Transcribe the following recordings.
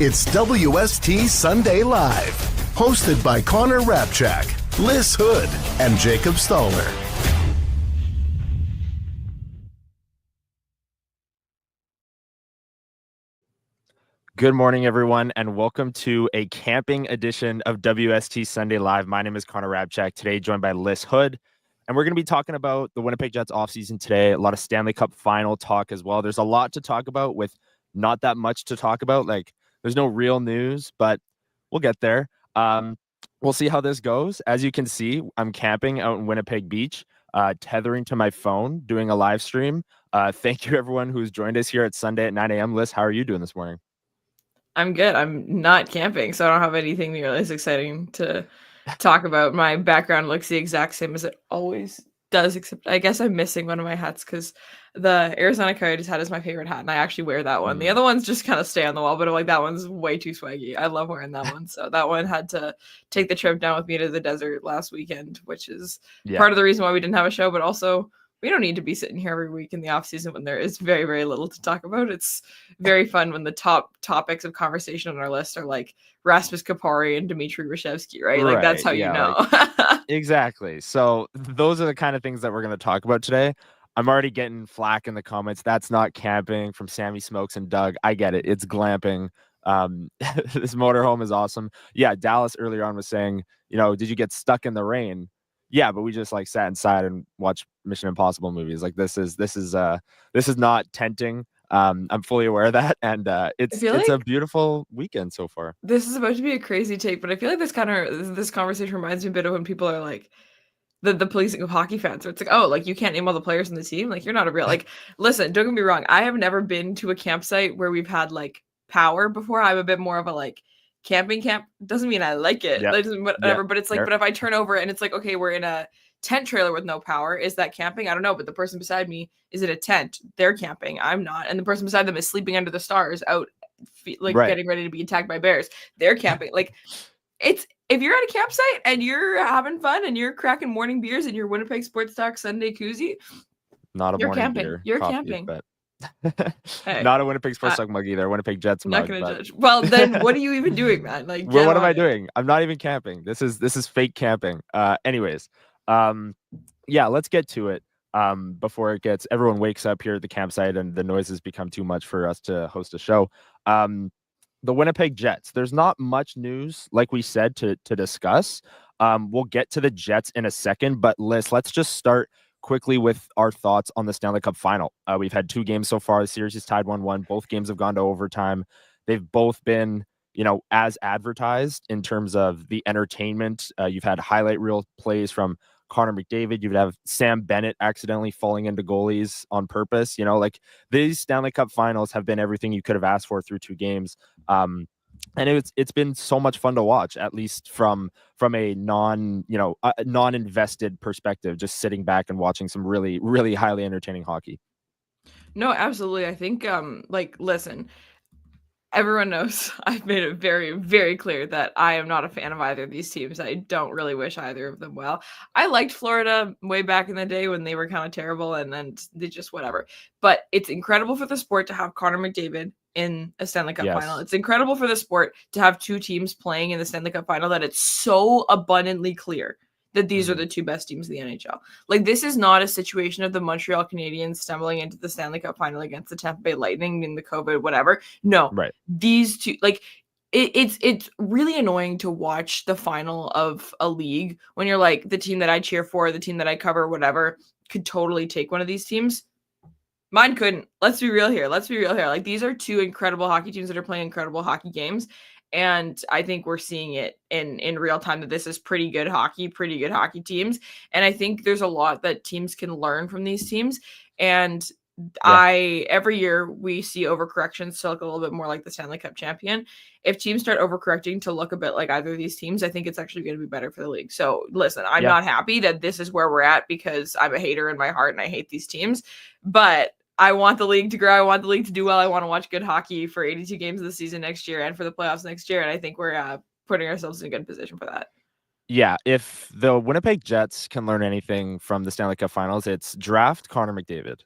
It's WST Sunday Live, hosted by Hrabchak, Lyss Houde, and Jacob Stoller. Good morning, everyone, and welcome to a camping edition of WST Sunday Live. My name is Hrabchak, today joined by Lyss Houde, and we're going to be talking about the Winnipeg Jets offseason today, a lot of Stanley Cup Final talk as well. There's a lot to talk about with not that much to talk about. There's no real news, but we'll get there. We'll see how this goes. As you can see, I'm camping out in Winnipeg Beach, tethering to my phone, doing a live stream. Thank you, everyone who's joined us here at Sunday at 9 a.m. Lyss, how are you doing this morning? I'm good. I'm not camping, so I don't have anything nearly as exciting to talk about. My background looks the exact same as it always does, except I guess I'm missing one of my hats because the Arizona Coyotes hat is my favorite hat, and I actually wear that one. The other ones just kind of stay on the wall, but I'm like, that one's way too swaggy. I love wearing that one. So that one had to take the trip down with me to the desert last weekend, which is part of the reason why we didn't have a show, but also we don't need to be sitting here every week in the off season when there is very, very little to talk about. It's very fun when the top topics of conversation on our list are like Rasmus Kapari and Dmitry Rashevsky, right? Like that's how you know. Exactly. So those are the kind of things that we're going to talk about today. I'm already getting flack in the comments. That's not camping from Sammy Smokes and Doug. I get it. It's glamping. This motorhome is awesome. Yeah, Dallas earlier on was saying, did you get stuck in the rain? Yeah, but we just sat inside and watched Mission Impossible movies. This is not tenting. I'm fully aware of that, and it's a beautiful weekend so far. This is about to be a crazy take, but I feel like this conversation reminds me a bit of when people are like the policing of hockey fans, where it's like, you can't name all the players in the team. You're not a real listen, don't get me wrong. I have never been to a campsite where we've had power before. I'm a bit more of a camping camp. Doesn't mean I like it. Whatever. But it's but if I turn over and it's okay, we're in a tent trailer with no power. Is that camping? I don't know. But the person beside me is in a tent. They're camping. I'm not. And the person beside them is sleeping under the stars out, getting ready to be attacked by bears. They're camping. It's if you're at a campsite and you're having fun and you're cracking morning beers in your Winnipeg Sports Talk Sunday koozie, not a you're morning camping. beer. You're Coffee, camping. But hey, not a Winnipeg Sports Talk mug either. Winnipeg Jets mug. Not gonna judge. Well, then what are you even doing, man? Well, what am I doing? I'm not even camping. This is fake camping. Anyways, let's get to it. Before everyone wakes up here at the campsite and the noises become too much for us to host a show. The Winnipeg Jets. There's not much news, like we said, to discuss. We'll get to the Jets in a second, but Lyss, let's just start quickly with our thoughts on the Stanley Cup Final. We've had two games so far. The series is tied 1-1. Both games have gone to overtime. They've both been, as advertised in terms of the entertainment. You've had highlight reel plays from Connor McDavid. You'd have Sam Bennett accidentally falling into goalies on purpose. These Stanley Cup Finals have been everything you could have asked for through two games. And it's been so much fun to watch, at least from a non-invested perspective, just sitting back and watching some really, really highly entertaining hockey. No, absolutely. I think, listen, everyone knows I've made it very, very clear that I am not a fan of either of these teams. I don't really wish either of them well. I liked Florida way back in the day when they were kind of terrible and then they just whatever. But it's incredible for the sport to have Connor McDavid in a Stanley Cup Final. It's incredible for the sport to have two teams playing in the Stanley Cup Final that it's so abundantly clear that these are the two best teams in the NHL. This is not a situation of the Montreal Canadiens stumbling into the Stanley Cup Final against the Tampa Bay Lightning in the COVID, whatever. No, right. These two, it's really annoying to watch the final of a league when you're the team that I cheer for, the team that I cover, whatever, could totally take one of these teams. Mine couldn't. Let's be real here. These are two incredible hockey teams that are playing incredible hockey games. And I think we're seeing it in real time that this is pretty good hockey teams. And I think there's a lot that teams can learn from these teams. And every year we see overcorrections to look a little bit more like the Stanley Cup champion. If teams start overcorrecting to look a bit like either of these teams, I think it's actually going to be better for the league. So listen, I'm not happy that this is where we're at because I'm a hater in my heart and I hate these teams. But I want the league to grow. I want the league to do well. I want to watch good hockey for 82 games of the season next year and for the playoffs next year. And I think we're putting ourselves in a good position for that. Yeah, if the Winnipeg Jets can learn anything from the Stanley Cup Finals, it's draft Connor McDavid.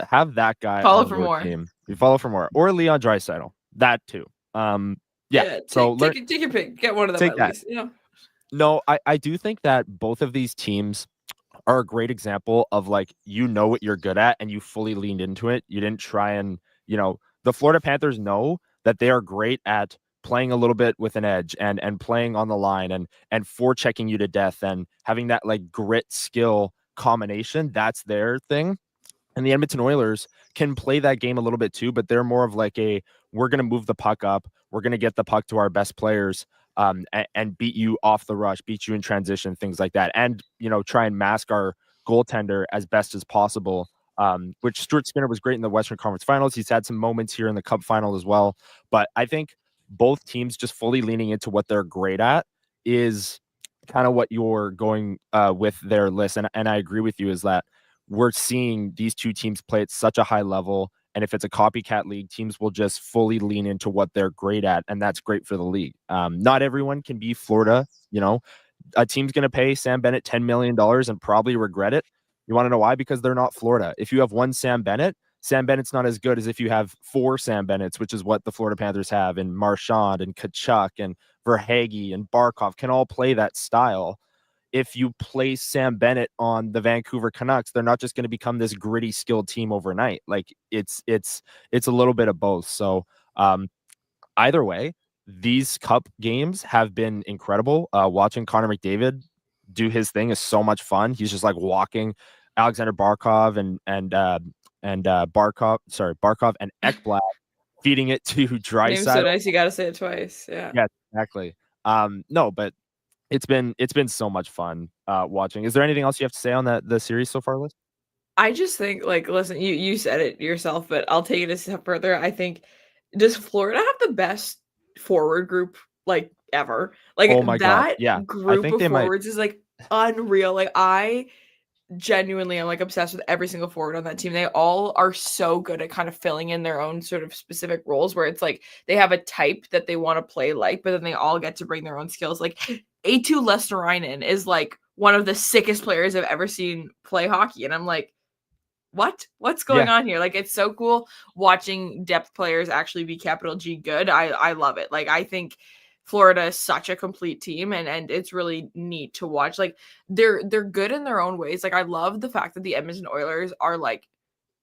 Have that guy follow on for your more team. You follow for more. Or Leon Draisaitl. That too. Yeah. So take your pick. Get one of them take at that. least. You know. No, I do think that both of these teams are a great example of like, you know what you're good at and you fully leaned into it. You didn't try and, the Florida Panthers know that they are great at playing a little bit with an edge and playing on the line and forechecking you to death and having that like grit skill combination. That's their thing. And the Edmonton Oilers can play that game a little bit too, but they're more of like we're going to move the puck up. We're going to get the puck to our best players and beat you off the rush, beat you in transition, things like that. And, try and mask our goaltender as best as possible, which Stuart Skinner was great in the Western Conference Finals. He's had some moments here in the Cup Final as well. But I think both teams just fully leaning into what they're great at is kind of what you're going with their list. And I agree with you is that we're seeing these two teams play at such a high level. And if it's a copycat league, teams will just fully lean into what they're great at. And that's great for the league. Not everyone can be Florida. A team's going to pay Sam Bennett $10 million and probably regret it. You want to know why? Because they're not Florida. If you have one Sam Bennett's not as good as if you have four Sam Bennetts, which is what the Florida Panthers have, and Marchand and Tkachuk and Verhaeghe and Barkov can all play that style. If you place Sam Bennett on the Vancouver Canucks, they're not just going to become this gritty, skilled team overnight. Like it's a little bit of both. So either way, these Cup games have been incredible. Watching Connor McDavid do his thing is so much fun. He's just like walking Alexander Barkov Barkov and Ekblad, feeding it to Draisaitl. Name's so nice, you got to say it twice. Yeah. Yeah, exactly. No, but it's been so much fun watching. Is there anything else you have to say on the series so far, Liz? I just think, like, listen, you said it yourself, but I'll take it a step further. I think, does Florida have the best forward group like ever? Like, oh my God, that yeah. group of forwards is like unreal. Like, I genuinely am like obsessed with every single forward on that team. They all are so good at kind of filling in their own sort of specific roles where it's like they have a type that they want to play like, but then they all get to bring their own skills. Like A2 Lesterainen is like one of the sickest players I've ever seen play hockey. And I'm like, what's going on here? Like, it's so cool watching depth players actually be capital G good. I love it. Like, I think Florida is such a complete team and it's really neat to watch. Like, they're good in their own ways. Like, I love the fact that the Edmonton Oilers are like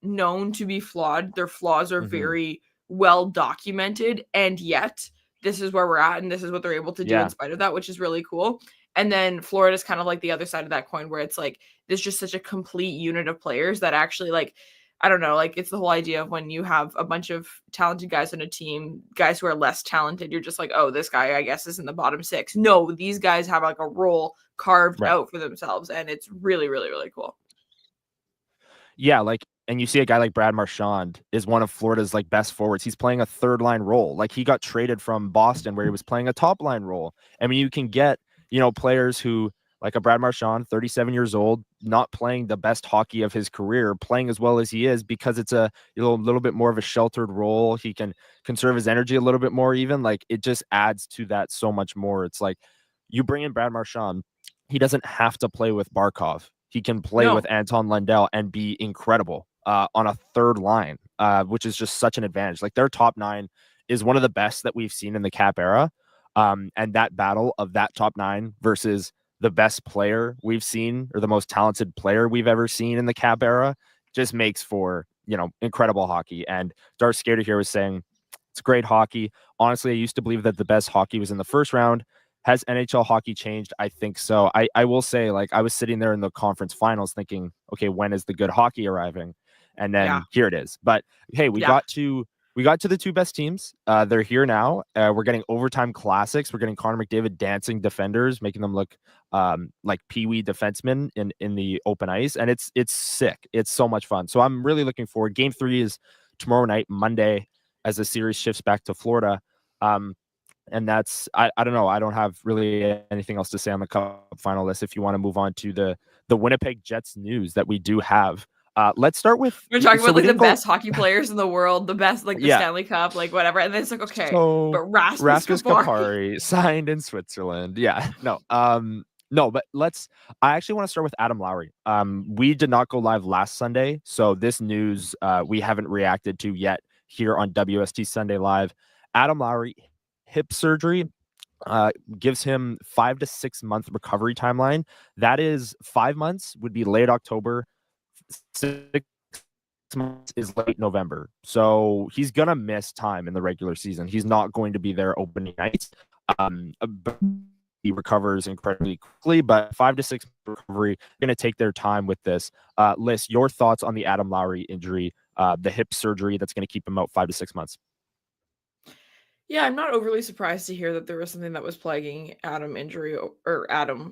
known to be flawed. Their flaws are very well documented, and yet this is where we're at and this is what they're able to do in spite of that, which is really cool. And then Florida's kind of like the other side of that coin where it's like there's just such a complete unit of players that actually, like, I don't know, like, it's the whole idea of when you have a bunch of talented guys on a team, guys who are less talented, you're just like, oh, this guy, I guess, is in the bottom six. No, these guys have like a role carved out for themselves, and it's really, really, really cool. Yeah, like, and you see a guy like Brad Marchand is one of Florida's like best forwards. He's playing a third line role. Like, he got traded from Boston where he was playing a top line role. I mean, you can get, players who, like a Brad Marchand, 37 years old, not playing the best hockey of his career, playing as well as he is because it's a little bit more of a sheltered role. He can conserve his energy a little bit more even. Like, it just adds to that so much more. It's like you bring in Brad Marchand, he doesn't have to play with Barkov. He can play with Anton Lundell and be incredible on a third line, which is just such an advantage. Like, their top nine is one of the best that we've seen in the Cap era. And that battle of that top nine versus the best player we've seen or the most talented player we've ever seen in the Cap era just makes for, incredible hockey. And Darth Skater here was saying it's great hockey. Honestly, I used to believe that the best hockey was in the first round. Has NHL hockey changed? I think so. I will say, like, I was sitting there in the conference finals thinking, okay, when is the good hockey arriving? And then here it is. But hey, we got to the two best teams. They're here now. We're getting overtime classics. We're getting Connor McDavid dancing defenders, making them look like peewee defensemen in the open ice. And it's sick. It's so much fun. So I'm really looking forward. Game 3 is tomorrow night, Monday, as the series shifts back to Florida. And that's, I don't know. I don't have really anything else to say on the Cup Final list. If you want to move on to the Winnipeg Jets news that we do have. Let's start with, we're talking about like the best hockey players in the world, the best, like the Stanley Cup, like whatever. And then it's like, okay, so but Rasmus Kapari signed in Switzerland. Yeah, no, but I actually want to start with Adam Lowry. We did not go live last Sunday, so this news we haven't reacted to yet here on WST Sunday Live. Adam Lowry, hip surgery gives him 5 to 6 month recovery timeline. That is 5 months would be late October, 6 months is late November. So he's gonna miss time in the regular season. He's not going to be there opening nights. But he recovers incredibly quickly, but 5 to 6 recovery, going to take their time with this. Lyss, your thoughts on the Adam Lowry injury, the hip surgery that's going to keep him out 5 to 6 months? Yeah, I'm not overly surprised to hear that there was something that was plaguing Adam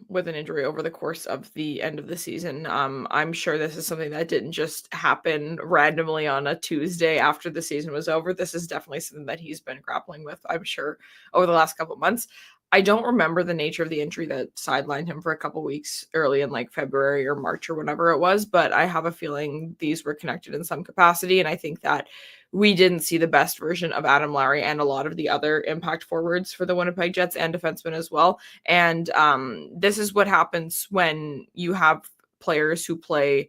with an injury over the course of the end of the season. I'm sure this is something that didn't just happen randomly on a Tuesday after the season was over. This is definitely something that he's been grappling with, I'm sure, over the last couple of months. I don't remember the nature of the injury that sidelined him for a couple weeks early in like February or March or whenever it was, but I have a feeling these were connected in some capacity. And I think that we didn't see the best version of Adam Lowry and a lot of the other impact forwards for the Winnipeg Jets and defensemen as well. And this is what happens when you have players who play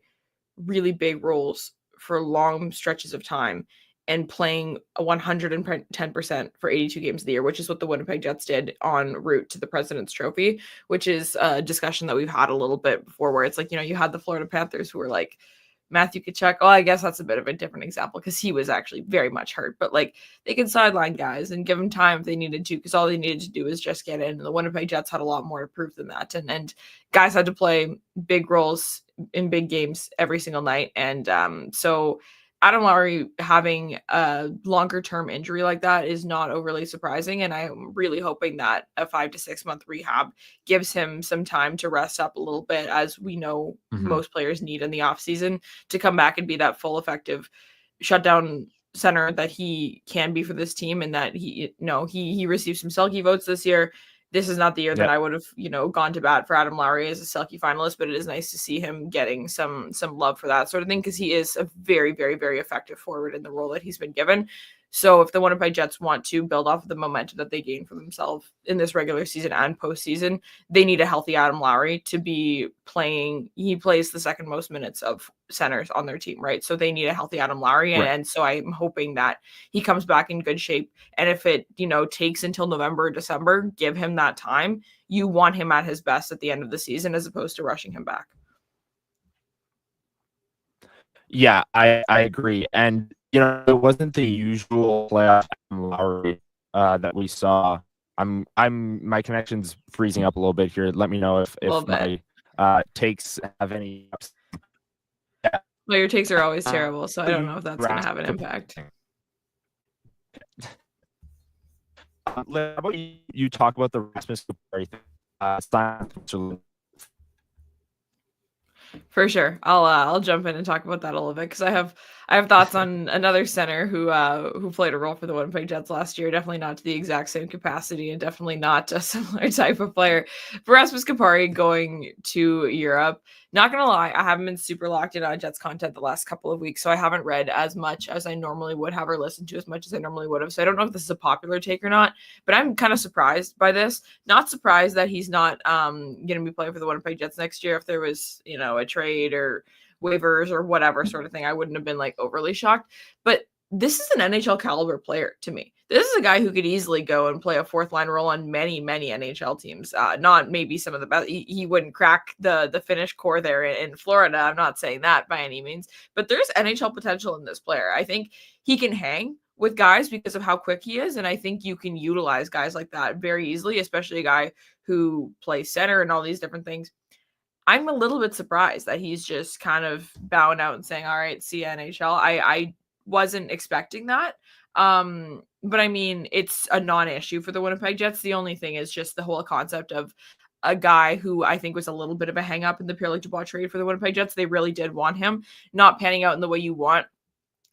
really big roles for long stretches of time and playing a 110% for 82 games of the year, which is what the Winnipeg Jets did en route to the President's Trophy, which is a discussion that we've had a little bit before where it's like, you had the Florida Panthers who were like, Matthew Tkachuk. Oh, I guess that's a bit of a different example because he was actually very much hurt. But like they can sideline guys and give them time if they needed to, because all they needed to do is just get in. And the Winnipeg Jets had a lot more to prove than that. And guys had to play big roles in big games every single night. And so Adam Lowry having a longer term injury like that is not overly surprising. And I'm really hoping that a 5 to 6 month rehab gives him some time to rest up a little bit, as we know most players need in the offseason to come back and be that full effective shutdown center that he can be for this team. And that he received some Selke votes this year. This is not the year that I would have, gone to bat for Adam Lowry as a Selke finalist, but it is nice to see him getting some love for that sort of thing, because he is a very, very, very effective forward in the role that he's been given. So if the Winnipeg Jets want to build off of the momentum that they gained for themselves in this regular season and postseason, they need a healthy Adam Lowry to be playing. He plays the second most minutes of centers on their team, right? So they need a healthy Adam Lowry. And so I'm hoping that he comes back in good shape. And if it, takes until November or December, give him that time. You want him at his best at the end of the season as opposed to rushing him back. Yeah, I agree. And it wasn't the usual playoff Lowry that we saw. My connection's freezing up a little bit here. Let me know if my takes have any. Yeah. Well, your takes are always terrible, so I don't know if that's going to have an impact. How about you talk about the Rasmus Kapari thing? For sure. I'll jump in and talk about that a little bit, because I have thoughts on another center who played a role for the Winnipeg Jets last year. Definitely not to the exact same capacity, and definitely not a similar type of player. For Rasmus Kapari going to Europe, not gonna lie, I haven't been super locked in on Jets content the last couple of weeks, so I haven't read as much as I normally would have, or listened to as much as I normally would have. So I don't know if this is a popular take or not, but I'm kind of surprised by this. Not surprised that he's not gonna be playing for the Winnipeg Jets next year. If there was, a trade or waivers or whatever sort of thing, I wouldn't have been like overly shocked. But this is an NHL caliber player to me. This is a guy who could easily go and play a fourth line role on many, many NHL teams. Not maybe some of the best. He wouldn't crack the Finnish core there in Florida. I'm not saying that by any means, but there's NHL potential in this player. I think he can hang with guys because of how quick he is. And I think you can utilize guys like that very easily, especially a guy who plays center and all these different things. I'm a little bit surprised that he's just kind of bowing out and saying, all right, see ya, NHL. I wasn't expecting that. But I mean, it's a non-issue for the Winnipeg Jets. The only thing is just the whole concept of a guy who I think was a little bit of a hang up in the Pierre-Luc Dubois trade for the Winnipeg Jets. They really did want him. Not panning out in the way you want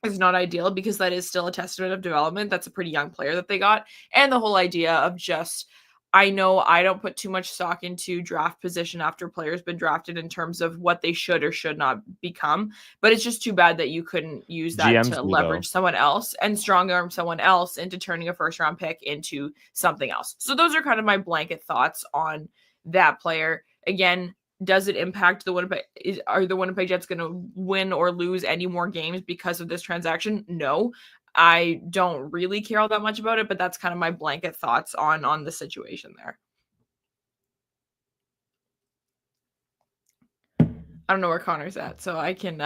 is not ideal, because that is still a testament of development. That's a pretty young player that they got. And the whole idea of just, I know I don't put too much stock into draft position after players been drafted in terms of what they should or should not become, but it's just too bad that you couldn't use that to leverage someone else and strong arm someone else into turning a first round pick into something else. So those are kind of my blanket thoughts on that player. Again, does it impact the Winnipeg? Are the Winnipeg Jets going to win or lose any more games because of this transaction? No. I don't really care all that much about it, but that's kind of my blanket thoughts on the situation there. I don't know where Connor's at, so I can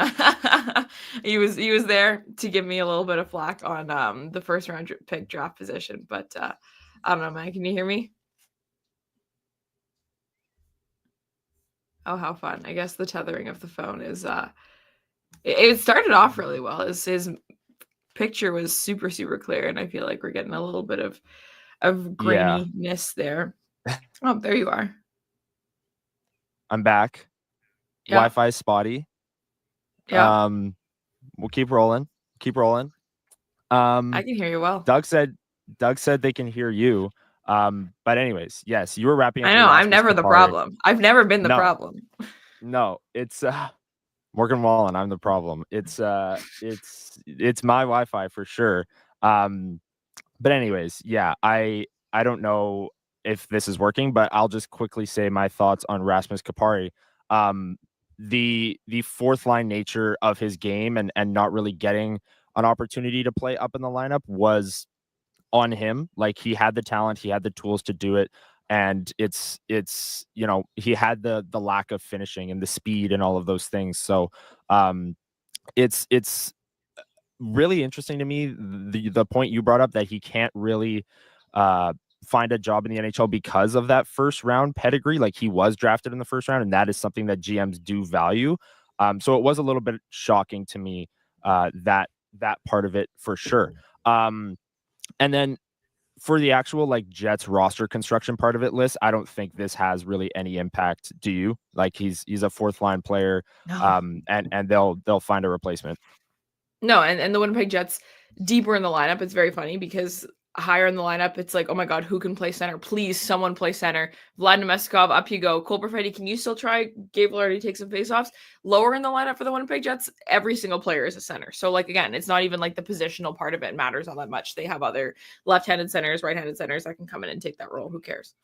he was there to give me a little bit of flack on the first round pick draft position, but I don't know, man. Can you hear me? Oh, how fun. I guess the tethering of the phone is it started off really well. His picture was super, super clear, and I feel like we're getting a little bit of graininess there. Oh, there you are. I'm back. Yeah. Wi-Fi spotty. Yeah. We'll keep rolling. I can hear you well. Doug said they can hear you. But anyways, yes, you were wrapping up. I know. I'm never the problem. I've never been the problem. No, it's Morgan Wallen. I'm the problem. It's my Wi-Fi for sure. But anyways, yeah, I don't know if this is working, but I'll just quickly say my thoughts on Rasmus Kapari. The fourth line nature of his game and not really getting an opportunity to play up in the lineup was on him. Like, he had the talent, he had the tools to do it, and it's he had the lack of finishing and the speed and all of those things. So it's really interesting to me, the point you brought up, that he can't really find a job in the NHL because of that first round pedigree. Like, he was drafted in the first round, and that is something that GMs do value. So it was a little bit shocking to me, that part of it for sure. And then for the actual like Jets roster construction part of it, Lyss, I don't think this has really any impact. Do you? Like, he's a fourth line player, No. And they'll find a replacement. No, and the Winnipeg Jets deeper in the lineup, it's very funny because higher in the lineup, it's like, oh my God, who can play center? Please, someone play center. Vlad Nemeskov, up you go. Cole Perfetti, can you still try? Gabe already take some faceoffs. Lower in the lineup for the Winnipeg Jets, every single player is a center. So, like, again, it's not even like the positional part of it matters all that much. They have other left-handed centers, right-handed centers that can come in and take that role. Who cares?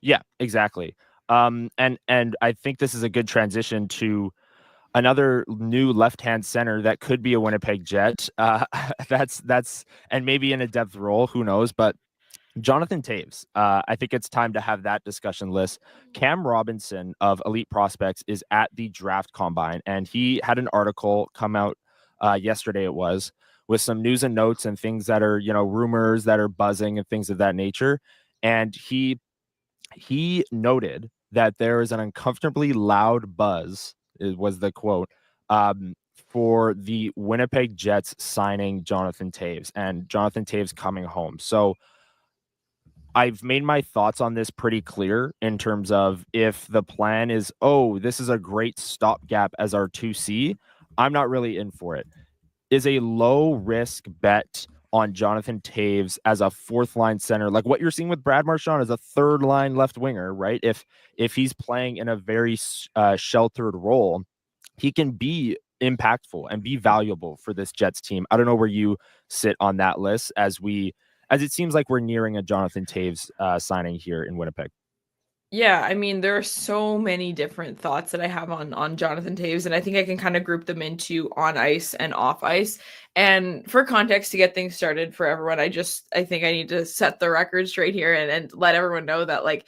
Yeah, exactly. And I think this is a good transition to another new left-hand center that could be a Winnipeg Jet. That's and maybe in a depth role, who knows? But Jonathan Toews, I think it's time to have that discussion, Lyss. Cam Robinson of Elite Prospects is at the draft combine, and he had an article come out yesterday, it was, with some news and notes and things that are, rumors that are buzzing and things of that nature. And he noted that there is an uncomfortably loud buzz, was the quote, for the Winnipeg Jets signing Jonathan Toews and Jonathan Toews coming home. So I've made my thoughts on this pretty clear in terms of, if the plan is, this is a great stopgap as our 2C, I'm not really in for it. Is a low risk bet on Jonathan Toews as a fourth line center, like what you're seeing with Brad Marchand as a third line left winger, right? If he's playing in a very sheltered role, he can be impactful and be valuable for this Jets team. I don't know where you sit on that, Lyss, as it seems like we're nearing a Jonathan Toews signing here in Winnipeg. Yeah, I mean, there are so many different thoughts that I have on Jonathan Toews, and I think I can kind of group them into on ice and off ice. And for context, to get things started for everyone, I think I need to set the record straight here and let everyone know that, like,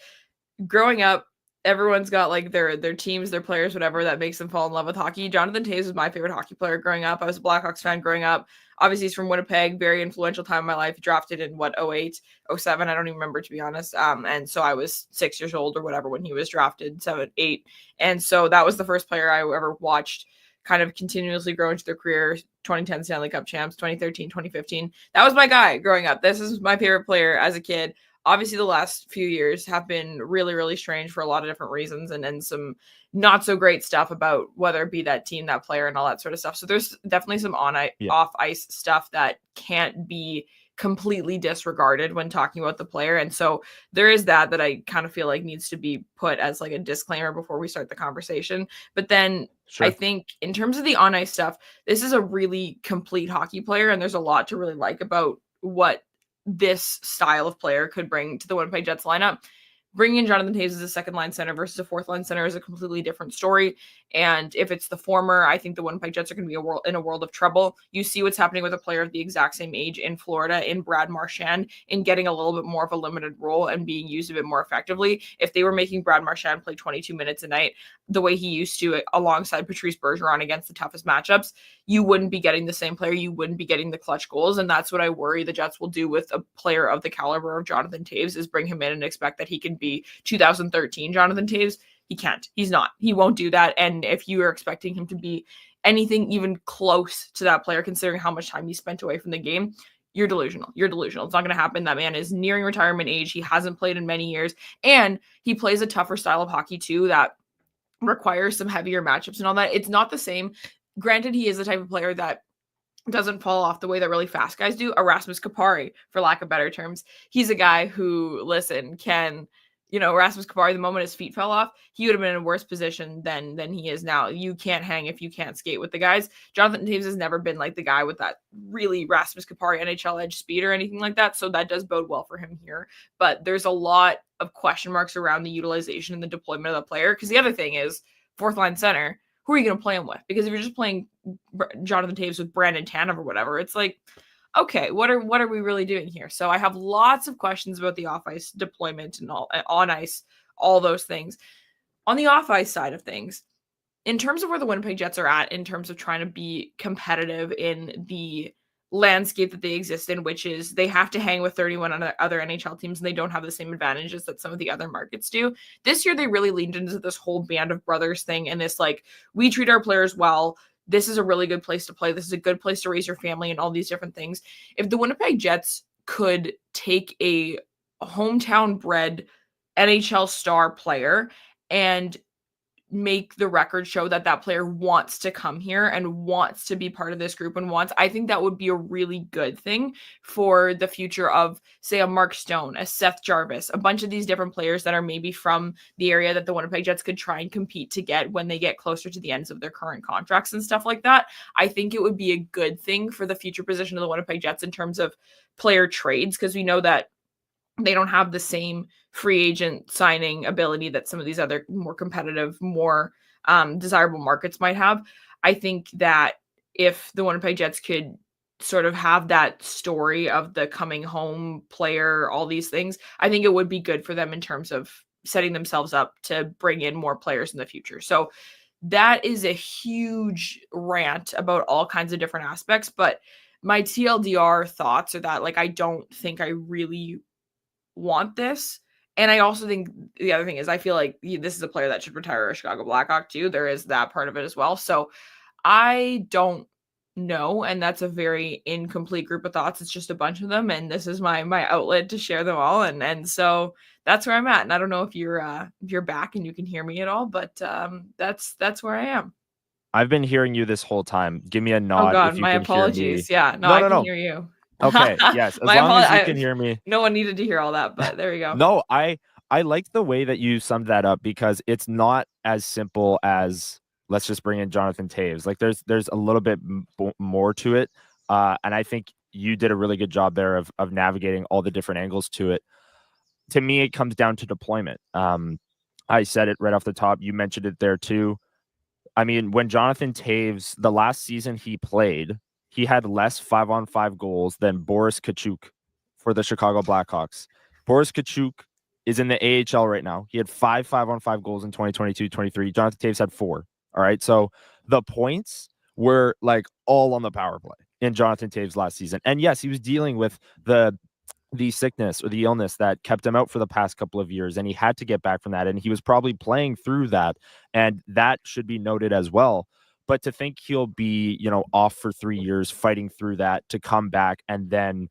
growing up, everyone's got like their teams, their players, whatever, that makes them fall in love with hockey. Jonathan Toews was my favorite hockey player growing up. I was a Blackhawks fan growing up. Obviously, he's from Winnipeg, very influential time in my life. Drafted in 08, 07, I don't even remember, to be honest. And so I was 6 years old or whatever when he was drafted, 7, 8. And so that was the first player I ever watched kind of continuously grow into their career. 2010 Stanley Cup champs, 2013, 2015. That was my guy growing up. This is my favorite player as a kid. Obviously, the last few years have been really, really strange for a lot of different reasons, and some not so great stuff about whether it be that team, that player, and all that sort of stuff. So there's definitely some off ice stuff that can't be completely disregarded when talking about the player. And so there is that I kind of feel like needs to be put as like a disclaimer before we start the conversation. But then I think in terms of the on ice stuff, this is a really complete hockey player, and there's a lot to really like about what this style of player could bring to the Winnipeg Jets lineup. Bringing in Jonathan Toews as a second line center versus a fourth line center is a completely different story. And if it's the former, I think the Winnipeg Jets are going to be in a world of trouble. You see what's happening with a player of the exact same age in Florida, in Brad Marchand, in getting a little bit more of a limited role and being used a bit more effectively. If they were making Brad Marchand play 22 minutes a night the way he used to alongside Patrice Bergeron against the toughest matchups, you wouldn't be getting the same player. You wouldn't be getting the clutch goals. And that's what I worry the Jets will do with a player of the caliber of Jonathan Toews, is bring him in and expect that he can be 2013 Jonathan Toews. He can't. He's not. He won't do that. And if you are expecting him to be anything even close to that player, considering how much time he spent away from the game, you're delusional. You're delusional. It's not going to happen. That man is nearing retirement age. He hasn't played in many years. And he plays a tougher style of hockey too that requires some heavier matchups and all that. It's not the same. Granted, he is the type of player that doesn't fall off the way that really fast guys do. Rasmus Kapari, for lack of better terms. He's a guy who, can, Rasmus Kapari, the moment his feet fell off, he would have been in a worse position than he is now. You can't hang if you can't skate with the guys. Jonathan Toews has never been like the guy with that really Rasmus Kapari NHL edge speed or anything like that. So that does bode well for him here. But there's a lot of question marks around the utilization and the deployment of the player. Because the other thing is, fourth line center, who are you going to play him with? Because if you're just playing Jonathan Toews with Brandon Tanev or whatever, it's like, okay, what are we really doing here? So I have lots of questions about the off-ice deployment and all on ice, all those things. On the off-ice side of things, in terms of where the Winnipeg Jets are at in terms of trying to be competitive in the landscape that they exist in, which is they have to hang with 31 other NHL teams and they don't have the same advantages that some of the other markets do. This year, they really leaned into this whole band of brothers thing and this, like, we treat our players well. This is a really good place to play. This is a good place to raise your family and all these different things. If the Winnipeg Jets could take a hometown bred NHL star player and make the record show that that player wants to come here and wants to be part of this group and I think that would be a really good thing for the future of, say, a Mark Stone, a Seth Jarvis, a bunch of these different players that are maybe from the area that the Winnipeg Jets could try and compete to get when they get closer to the ends of their current contracts and stuff like that. I think it would be a good thing for the future position of the Winnipeg Jets in terms of player trades, because we know that they don't have the same free agent signing ability that some of these other more competitive, more desirable markets might have. I think that if the Winnipeg Jets could sort of have that story of the coming home player, all these things, I think it would be good for them in terms of setting themselves up to bring in more players in the future. So that is a huge rant about all kinds of different aspects. But my TLDR thoughts are that, like, I don't think I really want this. And I also think the other thing is I feel like this is a player that should retire a Chicago Blackhawk too. There is that part of it as well. So I don't know. And that's a very incomplete group of thoughts. It's just a bunch of them. And this is my outlet to share them all. And so that's where I'm at. And I don't know if you're back and you can hear me at all, but that's where I am. I've been hearing you this whole time. Give me a nod. Oh God, if you my can apologies. Hear me. Yeah, no, I can hear you. Okay, yes, as long as you can hear me. No one needed to hear all that, but there you go. No, I like the way that you summed that up, because it's not as simple as let's just bring in Jonathan Toews. Like there's a little bit more to it, and I think you did a really good job there of navigating all the different angles to it. To me, it comes down to deployment. I said it right off the top. You mentioned it there too. I mean, when Jonathan Toews, the last season he played, he had less 5-on-5 goals than Boris Tkachuk for the Chicago Blackhawks. Boris Tkachuk is in the AHL right now. He had 5-on-5 goals in 2022-23. Jonathan Toews had 4. All right. So the points were like all on the power play in Jonathan Toews last season. And yes, he was dealing with the sickness or the illness that kept him out for the past couple of years, and he had to get back from that. And he was probably playing through that. And that should be noted as well. But to think he'll be, off for 3 years fighting through that to come back and then,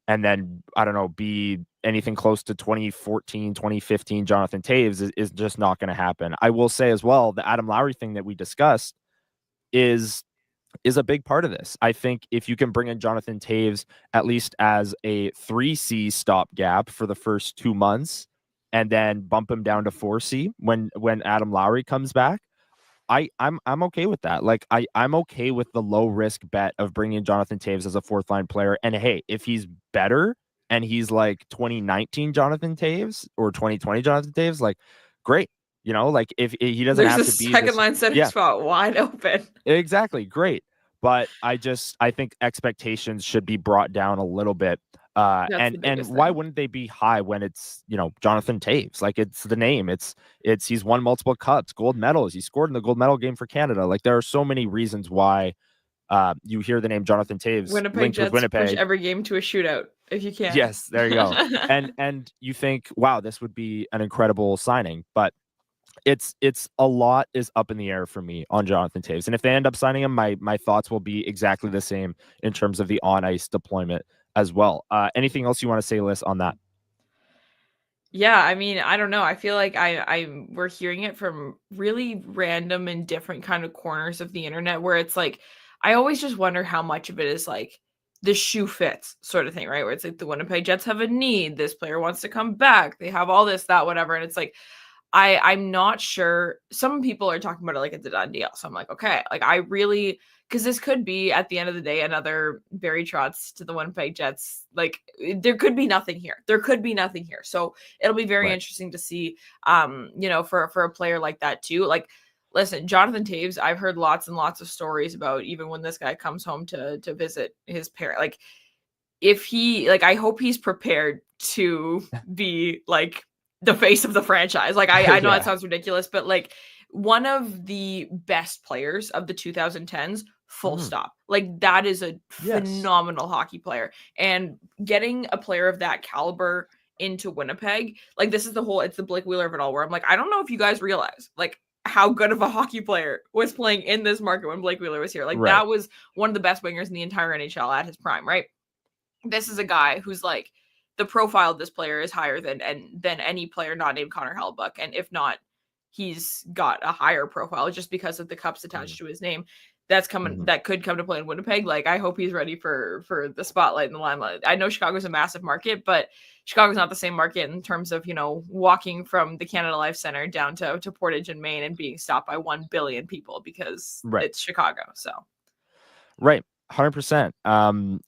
I don't know, be anything close to 2014, 2015 Jonathan Toews is just not going to happen. I will say as well, the Adam Lowry thing that we discussed is a big part of this. I think if you can bring in Jonathan Toews at least as a 3C stopgap for the first 2 months and then bump him down to 4C when Adam Lowry comes back, I'm okay with that. Like I'm okay with the low risk bet of bringing Jonathan Toews as a fourth line player. And hey, if he's better and he's like 2019 Jonathan Toews or 2020 Jonathan Toews, like great. You know, like if he doesn't There's have a to be second this, line center yeah, spot wide open. exactly, great. But I think expectations should be brought down a little bit. That's the And biggest why thing. wouldn't they be high when it's, you know, Jonathan Toews? Like, it's the name. It's he's won multiple cups, gold medals. He scored in the gold medal game for Canada. Like, there are so many reasons why you hear the name Jonathan Toews Winnipeg linked with Jets push Winnipeg. every game to a shootout if you can. Yes, there you go. And you think, wow, this would be an incredible signing, but it's a lot is up in the air for me on Jonathan Toews. And if they end up signing him, my thoughts will be exactly the same in terms of the on ice deployment as well. Anything else you want to say, Liz, on that? Yeah, I mean, I don't know. I feel like we're hearing it from really random and different kind of corners of the internet where it's like I always just wonder how much of it is like the shoe fits sort of thing, right? Where it's like the Winnipeg Jets have a need, this player wants to come back, they have all this, that, whatever. And it's like I'm not sure. Some people are talking about it like it's a done deal. So I'm like, okay, like I really because this could be at the end of the day another Barry Trotz to the Winnipeg Jets. Like there could be nothing here. There could be nothing here. So it'll be very interesting to see you know, for a player like that too. Like listen, Jonathan Toews, I've heard lots and lots of stories about even when this guy comes home to visit his parent. Like if he like I hope he's prepared to be like the face of the franchise. Like I know it sounds ridiculous, but like one of the best players of the 2010s, full stop. Like that is a phenomenal hockey player. And getting a player of that caliber into Winnipeg, like this is it's the Blake Wheeler of it all, where I'm like, I don't know if you guys realize like how good of a hockey player was playing in this market when Blake Wheeler was here. Like that was one of the best wingers in the entire NHL at his prime, right? This is a guy who's like, the profile of this player is higher than any player not named Connor Hellebuyck. And if not, he's got a higher profile just because of the cups attached to his name. That's coming. That could come to play in Winnipeg. Like I hope he's ready for the spotlight and the limelight. I know Chicago's a massive market, but Chicago's not the same market in terms of, you know, walking from the Canada Life Center down to Portage in Maine and being stopped by 1 billion people because it's Chicago. So 100%.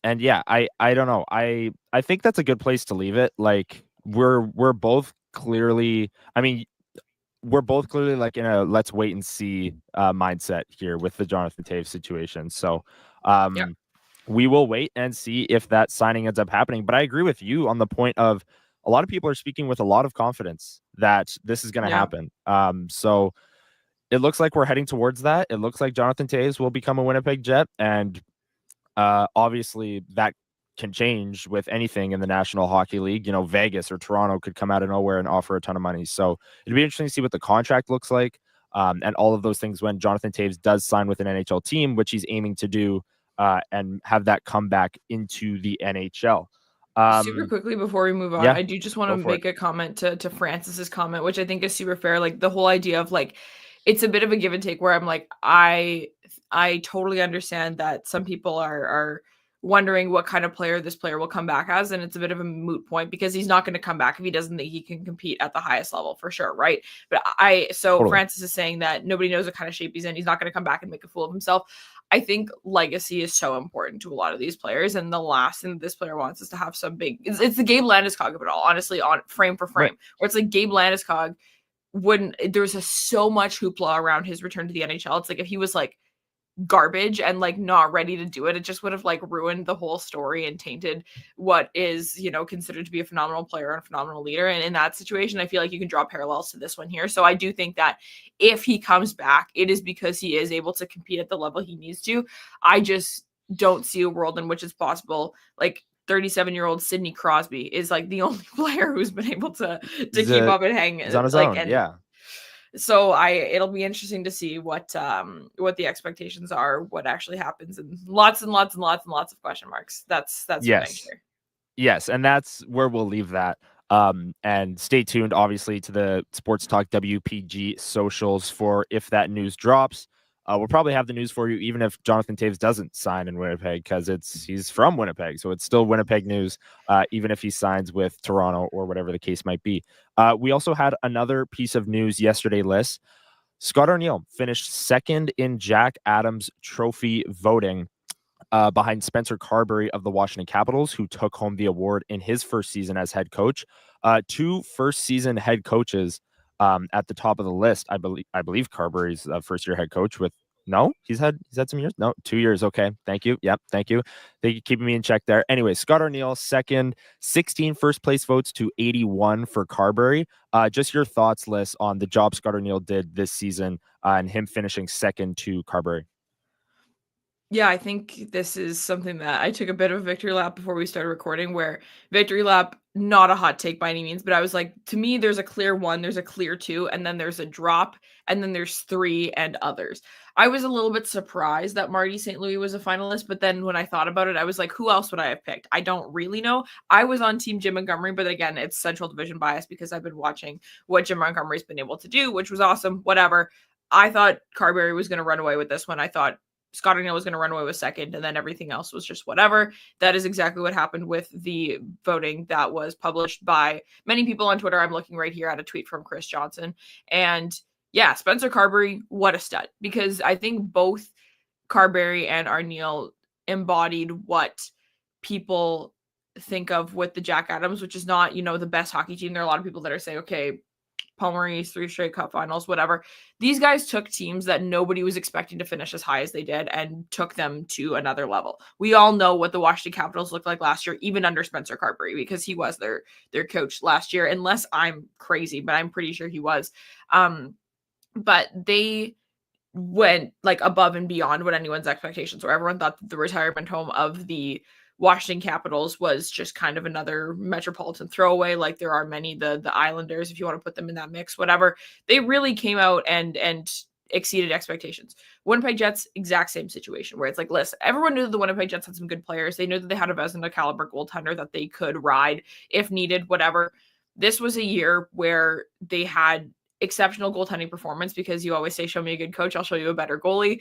And yeah, I don't know. I think that's a good place to leave it. Like we're both clearly, like in a let's wait and see mindset here with the Jonathan Toews situation. So we will wait and see if that signing ends up happening. But I agree with you on the point of a lot of people are speaking with a lot of confidence that this is going to happen. So it looks like we're heading towards that. It looks like Jonathan Toews will become a Winnipeg Jet, and obviously that can change with anything in the National Hockey League. You know, Vegas or Toronto could come out of nowhere and offer a ton of money. So it'd be interesting to see what the contract looks like, and all of those things when Jonathan Toews does sign with an NHL team, which he's aiming to do, and have that come back into the NHL. Super quickly before we move on, I do just want to make a comment to Francis's comment, which I think is super fair. Like the whole idea of like, it's a bit of a give and take where I'm like, I totally understand that some people are wondering what kind of player this player will come back as. And it's a bit of a moot point because he's not going to come back if he doesn't think he can compete at the highest level for sure. Right. But Francis is saying that nobody knows what kind of shape he's in. He's not going to come back and make a fool of himself. I think legacy is so important to a lot of these players. And the last thing this player wants is to have some big, it's the Gabe Landeskog of it all, honestly, on frame for frame, where it's like Gabe Landeskog there's so much hoopla around his return to the NHL. It's like if he was like garbage and like not ready to do it, it just would have like ruined the whole story and tainted what is, you know, considered to be a phenomenal player and a phenomenal leader. And in that situation, I feel like you can draw parallels to this one here. So I do think that if he comes back, it is because he is able to compete at the level he needs to. I just don't see a world in which it's possible. Like 37-year-old Sidney Crosby is like the only player who's been able to keep up and hang. He's on his own. So it'll be interesting to see what the expectations are, what actually happens, and lots and lots and lots and lots of question marks. That's yes, and that's where we'll leave that. And stay tuned, obviously, to the Sports Talk WPG socials for if that news drops. We'll probably have the news for you, even if Jonathan Toews doesn't sign in Winnipeg, because he's from Winnipeg, so it's still Winnipeg news, even if he signs with Toronto or whatever the case might be. We also had another piece of news yesterday, Liz. Scott Arniel finished second in Jack Adams Trophy voting, behind Spencer Carberry of the Washington Capitals, who took home the award in his first season as head coach. Two first-season head coaches at the top of the list. I believe Carberry's first year head coach with. No, he's had some years. No, 2 years. Okay. Thank you. Yep. Thank you. Thank you for keeping me in check there. Anyway, Scott Arniel, second, 16 first place votes to 81 for Carberry. Just your thoughts, Lyss, on the job Scott Arniel did this season and him finishing second to Carberry. Yeah, I think this is something that I took a bit of a victory lap before we started recording, where victory lap, not a hot take by any means, but I was like, to me, there's a clear 1, there's a clear 2, and then there's a drop, and then there's 3 and others. I was a little bit surprised that Marty St. Louis was a finalist, but then when I thought about it, I was like, who else would I have picked? I don't really know. I was on Team Jim Montgomery, but again, it's Central Division bias because I've been watching what Jim Montgomery's been able to do, which was awesome, whatever. I thought Carberry was going to run away with this one. I thought Scott Arniel was going to run away with second, and then everything else was just whatever. That is exactly what happened with the voting that was published by many people on Twitter. I'm looking right here at a tweet from Chris Johnson. And yeah, Spencer Carberry, what a stud. Because I think both Carberry and Arniel embodied what people think of with the Jack Adams, which is not, the best hockey team. There are a lot of people that are saying, okay, Paul Maurice, 3 straight cup finals, whatever. These guys took teams that nobody was expecting to finish as high as they did and took them to another level. We all know what the Washington Capitals looked like last year, even under Spencer Carberry, because he was their coach last year, unless I'm crazy, but I'm pretty sure he was. But they went like above and beyond what anyone's expectations were. Everyone thought that the retirement home of the Washington Capitals was just kind of another metropolitan throwaway, like there are many, the Islanders, if you want to put them in that mix, whatever. They really came out and exceeded expectations. Winnipeg Jets, exact same situation, where it's like, listen, everyone knew that the Winnipeg Jets had some good players. They knew that they had a Vezina caliber goaltender that they could ride if needed, whatever. This was a year where they had exceptional goaltending performance, because you always say, show me a good coach, I'll show you a better goalie.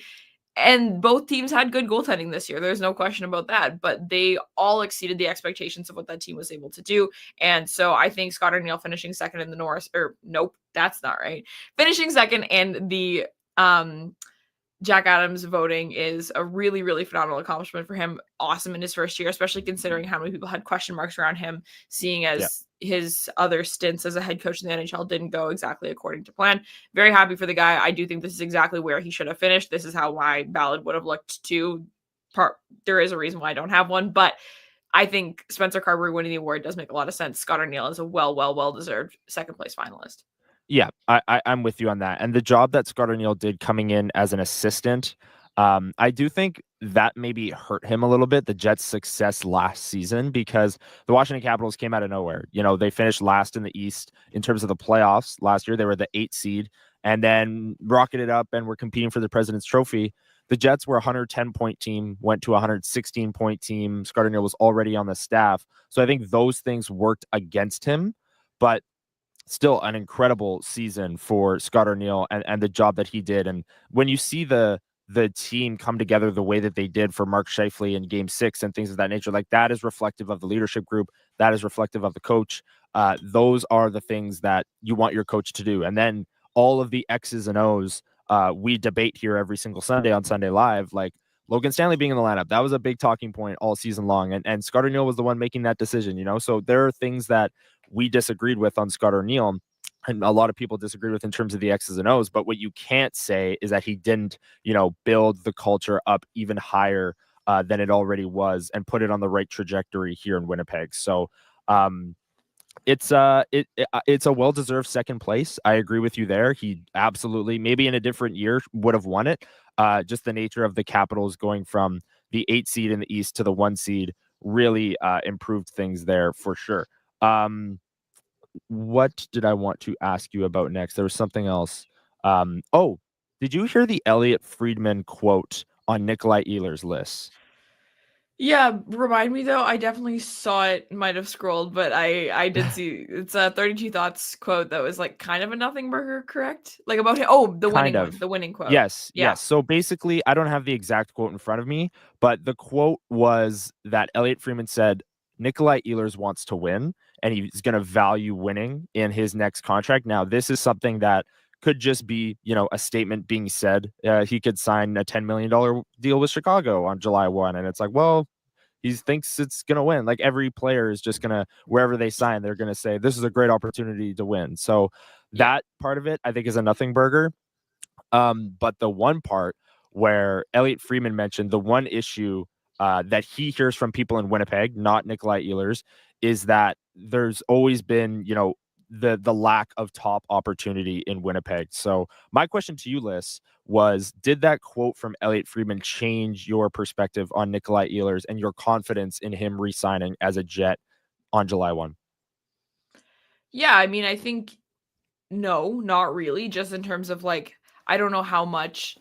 And both teams had good goaltending this year. There's no question about that. But they all exceeded the expectations of what that team was able to do. And so I think Scott Arniel finishing second in the Norris, or nope, that's not right. Finishing second and the Jack Adams voting is a really, really phenomenal accomplishment for him. Awesome in his first year, especially considering how many people had question marks around him, seeing as his other stints as a head coach in the NHL didn't go exactly according to plan. Very happy for the guy. I do think this is exactly where he should have finished. This is how my ballot would have looked too. There is a reason why I don't have one, but I think Spencer Carberry winning the award does make a lot of sense. Scott Arniel is a well-deserved second place finalist. Yeah, I'm with you on that. And the job that Scott Arniel did coming in as an assistant, I do think that maybe hurt him a little bit, the Jets' success last season, because the Washington Capitals came out of nowhere. They finished last in the East in terms of the playoffs last year. They were the 8th seed and then rocketed up and were competing for the President's Trophy. The Jets were a 110-point team, went to a 116-point team. Scott Arniel was already on the staff. So I think those things worked against him, but still an incredible season for Scott Arniel and the job that he did. And when you see the team come together the way that they did for Mark Scheifele in Game 6 and things of that nature, like that is reflective of the leadership group. That is reflective of the coach. Those are the things that you want your coach to do. And then all of the X's and O's we debate here every single Sunday on Sunday Live, like Logan Stanley being in the lineup. That was a big talking point all season long. And Scott Arniel was the one making that decision, So there are things that we disagreed with on Scott Arniel, and a lot of people disagreed with in terms of the X's and O's. But what you can't say is that he didn't, build the culture up even higher than it already was and put it on the right trajectory here in Winnipeg. So it's a well-deserved second place. I agree with you there. He absolutely, maybe in a different year, would have won it. Just the nature of the Capitals going from the 8th seed in the East to the 1 seed really improved things there for sure. What did I want to ask you about next? There was something else. Did you hear the Elliot Friedman quote on Nikolaj Ehlers' list? Yeah, remind me though. I definitely saw it, might have scrolled, but I did see it's a 32 Thoughts quote that was like kind of a nothing burger, correct? Like about him. Oh, the winning quote. Yes. So basically, I don't have the exact quote in front of me, but the quote was that Elliot Friedman said, Nikolaj Ehlers wants to win, and he's going to value winning in his next contract. Now, this is something that could just be, a statement being said. He could sign a $10 million deal with Chicago on July 1. And it's like, well, he thinks it's going to win. Like every player is just going to, wherever they sign, they're going to say, this is a great opportunity to win. So That part of it, I think, is a nothing burger. But the one part where Elliot Friedman mentioned the one issue that he hears from people in Winnipeg, not Nikolaj Ehlers, is that there's always been, the lack of top opportunity in Winnipeg. So my question to you, Lyss, was, did that quote from Elliot Friedman change your perspective on Nikolaj Ehlers and your confidence in him re-signing as a Jet on July 1? Yeah, I mean, I think no, not really. Just in terms of I don't know how much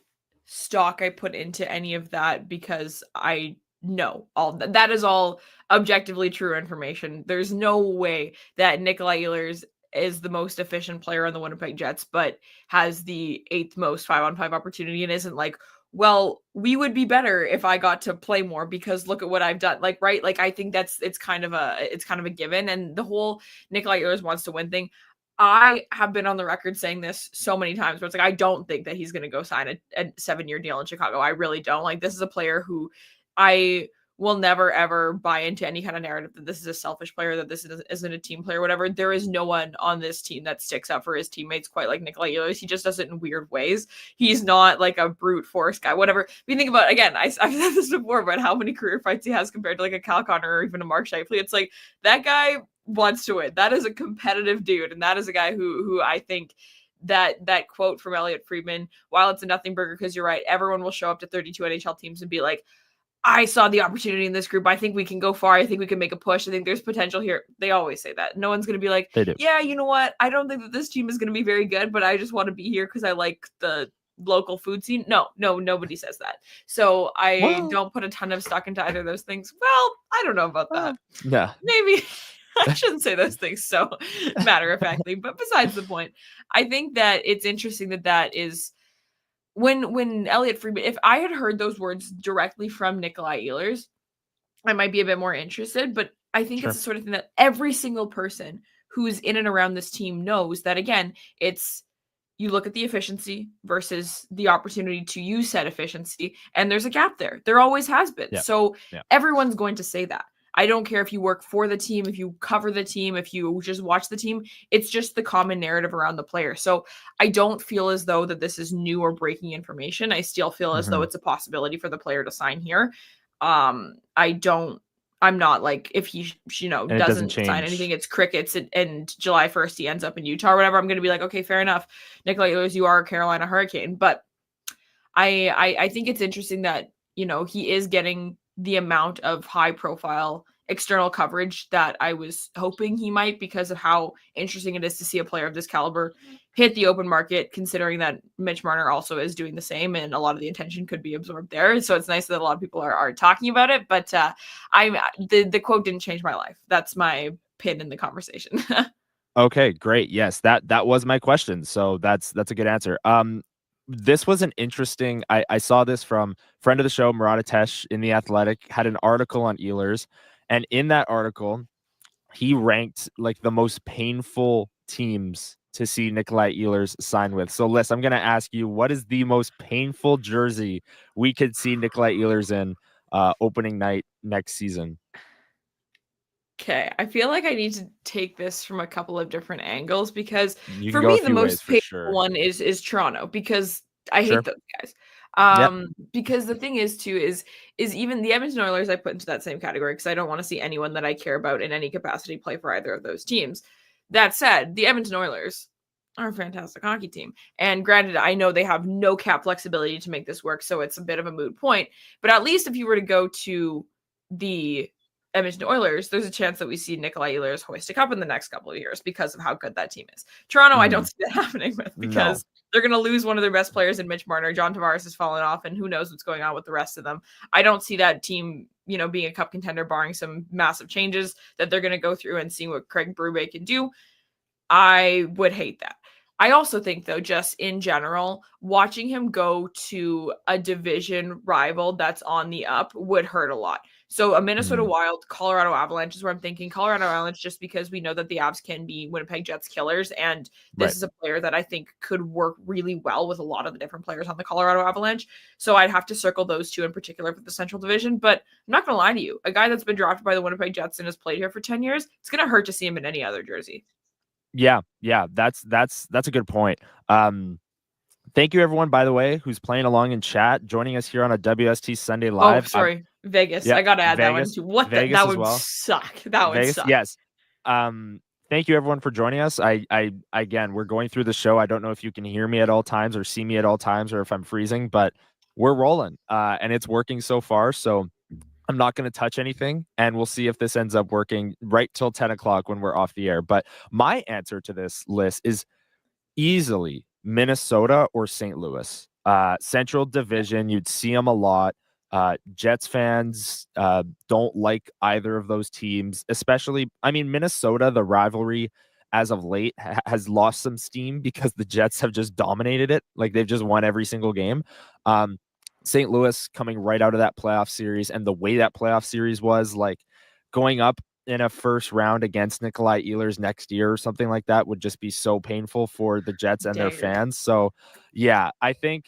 stock I put into any of that because I know all that is all objectively true information. There's no way that Nikolaj Ehlers is the most efficient player on the Winnipeg Jets, but has the 8th most 5-on-5 opportunity and isn't well, we would be better if I got to play more because look at what I've done. Right? I think it's kind of a given. And the whole Nikolaj Ehlers wants to win thing, I have been on the record saying this so many times, but it's I don't think that he's going to go sign a 7-year deal in Chicago. I really don't. This is a player who I will never, ever buy into any kind of narrative that this is a selfish player, that this isn't a team player, whatever. There is no one on this team that sticks up for his teammates quite like Nikolaj Ehlers. He just does it in weird ways. He's not a brute force guy, whatever. If you think about, again, I've said this before, but how many career fights he has compared to a Cal Connor or even a Mark Scheifele. It's that guy wants to win. That is a competitive dude, and that is a guy who I think that quote from Elliot Friedman, while it's a nothing burger, because you're right, everyone will show up to 32 NHL teams and be I saw the opportunity in this group. I think we can go far. I think we can make a push. I think there's potential here. They always say that. No one's going to be They do. yeah, you know what? I don't think that this team is going to be very good, but I just want to be here because I like the local food scene. No, nobody says that. So I don't put a ton of stock into either of those things. Well, I don't know about that. Yeah. Maybe I shouldn't say those things so matter of factly, but besides the point, I think that it's interesting that is when Elliot Friedman, if I had heard those words directly from Nikolaj Ehlers, I might be a bit more interested, but I think it's the sort of thing that every single person who's in and around this team knows that, again, it's you look at the efficiency versus the opportunity to use said efficiency, and there's a gap there. There always has been. Yeah. So everyone's going to say that. I don't care if you work for the team, if you cover the team, if you just watch the team, it's just the common narrative around the player. So I don't feel as though that this is new or breaking information. I still feel as though it's a possibility for the player to sign here. I'm not if he, doesn't sign anything, it's crickets and July 1st, he ends up in Utah or whatever. I'm going to be okay, fair enough. Nikolaj Ehlers, you are a Carolina Hurricane. But I think it's interesting that, he is getting the amount of high profile external coverage that I was hoping he might, because of how interesting it is to see a player of this caliber hit the open market, considering that Mitch Marner also is doing the same and a lot of the attention could be absorbed there. So it's nice that a lot of people are talking about it, but the quote didn't change my life. That's my pin in the conversation. Okay, great. Yes, that was my question. So that's a good answer. This was an interesting, I saw this from friend of the show, Murat Atesh in The Athletic, had an article on Ehlers. And in that article, he ranked the most painful teams to see Nikolaj Ehlers sign with. So Lyss, I'm going to ask you, what is the most painful jersey we could see Nikolaj Ehlers in opening night next season? Okay, I feel like I need to take this from a couple of different angles, because for me the most painful one is Toronto, because I hate those guys. Because the thing is too is even the Edmonton Oilers I put into that same category, because I don't want to see anyone that I care about in any capacity play for either of those teams. That said, the Edmonton Oilers are a fantastic hockey team, and granted, I know they have no cap flexibility to make this work, so it's a bit of a moot point. But at least if you were to go to the Edmonton Oilers, there's a chance that we see Nikolaj Ehlers hoist a cup in the next couple of years because of how good that team is. Toronto, I don't see that happening with, because they're going to lose one of their best players in Mitch Marner. John Tavares has fallen off, and who knows what's going on with the rest of them. I don't see that team, being a cup contender, barring some massive changes that they're going to go through and see what Craig Berube can do. I would hate that. I also think, though, just in general, watching him go to a division rival that's on the up would hurt a lot. So a Minnesota Wild, Colorado Avalanche is where I'm thinking. Colorado Avalanche, just because we know that the Avs can be Winnipeg Jets killers, and this is a player that I think could work really well with a lot of the different players on the Colorado Avalanche. So I'd have to circle those two in particular for the Central Division. But I'm not going to lie to you. A guy that's been drafted by the Winnipeg Jets and has played here for 10 years, it's going to hurt to see him in any other jersey. Yeah, that's a good point. Thank you everyone, by the way, who's playing along in chat, joining us here on a WST Sunday Oh, Live. sorry. Vegas. Yeah, I gotta add that one Vegas, too. What the Vegas that as would well. suck. That would Vegas, suck. yes. Thank you everyone for joining us. I again, we're going through the show. I don't know if you can hear me at all times or see me at all times or if I'm freezing, but we're rolling. And it's working so far. So I'm not going to touch anything, and we'll see if this ends up working right till 10 o'clock when we're off the air. But my answer to this list is easily Minnesota or St. Louis. Central Division, you'd see them a lot. Jets fans don't like either of those teams, especially, I mean, Minnesota, the rivalry as of late has lost some steam because the Jets have just dominated it. Like they've just won every single game. St. Louis coming right out of that playoff series, and the way that playoff series was, like going up in a first round against Nikolaj Ehlers next year or something like that would just be so painful for the Jets and their Dang. fans. So yeah, I think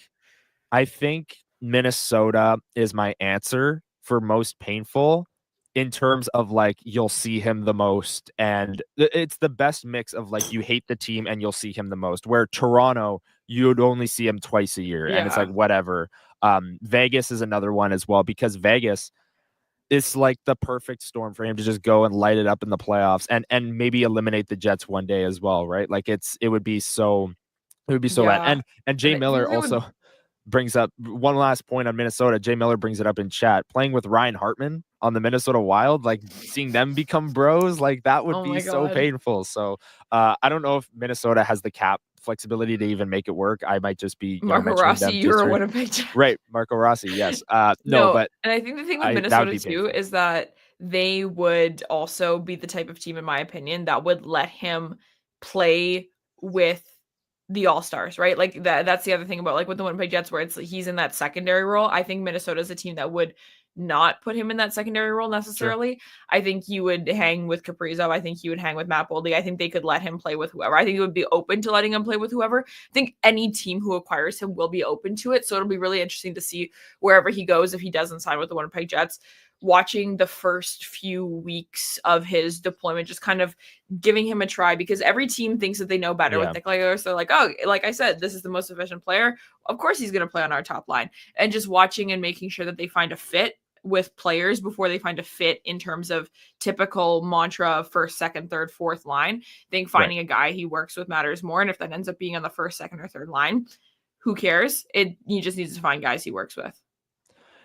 Minnesota is my answer for most painful in terms of like you'll see him the most, and it's the best mix of like you hate the team and you'll see him the most, where Toronto you'd only see him twice a year and it's Yeah. like whatever. Vegas is another one as well, because Vegas, it's like the perfect storm for him to just go and light it up in the playoffs and maybe eliminate the Jets one day as well, right? Like it would be so bad. Yeah. And Jay And I Miller think they would also brings up one last point on Minnesota. Jay Miller brings it up in chat. Playing with Ryan Hartman on the Minnesota Wild, like seeing them become bros, like that would oh be my so god. painful. So I don't know if Minnesota has the cap flexibility to even make it work. I might just be, Marco mentioning Rossi, them you're just a for Winnipeg Jet. right. Marco Rossi, yes. No, No, but and I think the thing with that would Minnesota be too painful. is that they would also be the type of team, in my opinion, that would let him play with the all-stars, right? Like that's the other thing about like with the Winnipeg Jets, where it's he's in that secondary role. I think Minnesota's a team that would not put him in that secondary role Sure. necessarily. I think you would hang with Kaprizov. I think you would hang with Matt Boldy. I think they could let him play with whoever. I think it would be open to letting him play with whoever. I think any team who acquires him will be open to it. So it'll be really interesting to see wherever he goes if he doesn't sign with the Winnipeg Jets. Watching the first few weeks of his deployment, just kind of giving him a try, because every team thinks that they know better with Nikolaj Ehlers. They're like, oh, like I said, this is the most efficient player. Of course he's going to play on our top line. And just watching and making sure that they find a fit with players before they find a fit in terms of typical mantra of first, second, third, fourth line. I think finding a guy he works with matters more. And if that ends up being on the first, second, or third line, who cares? He just needs to find guys he works with.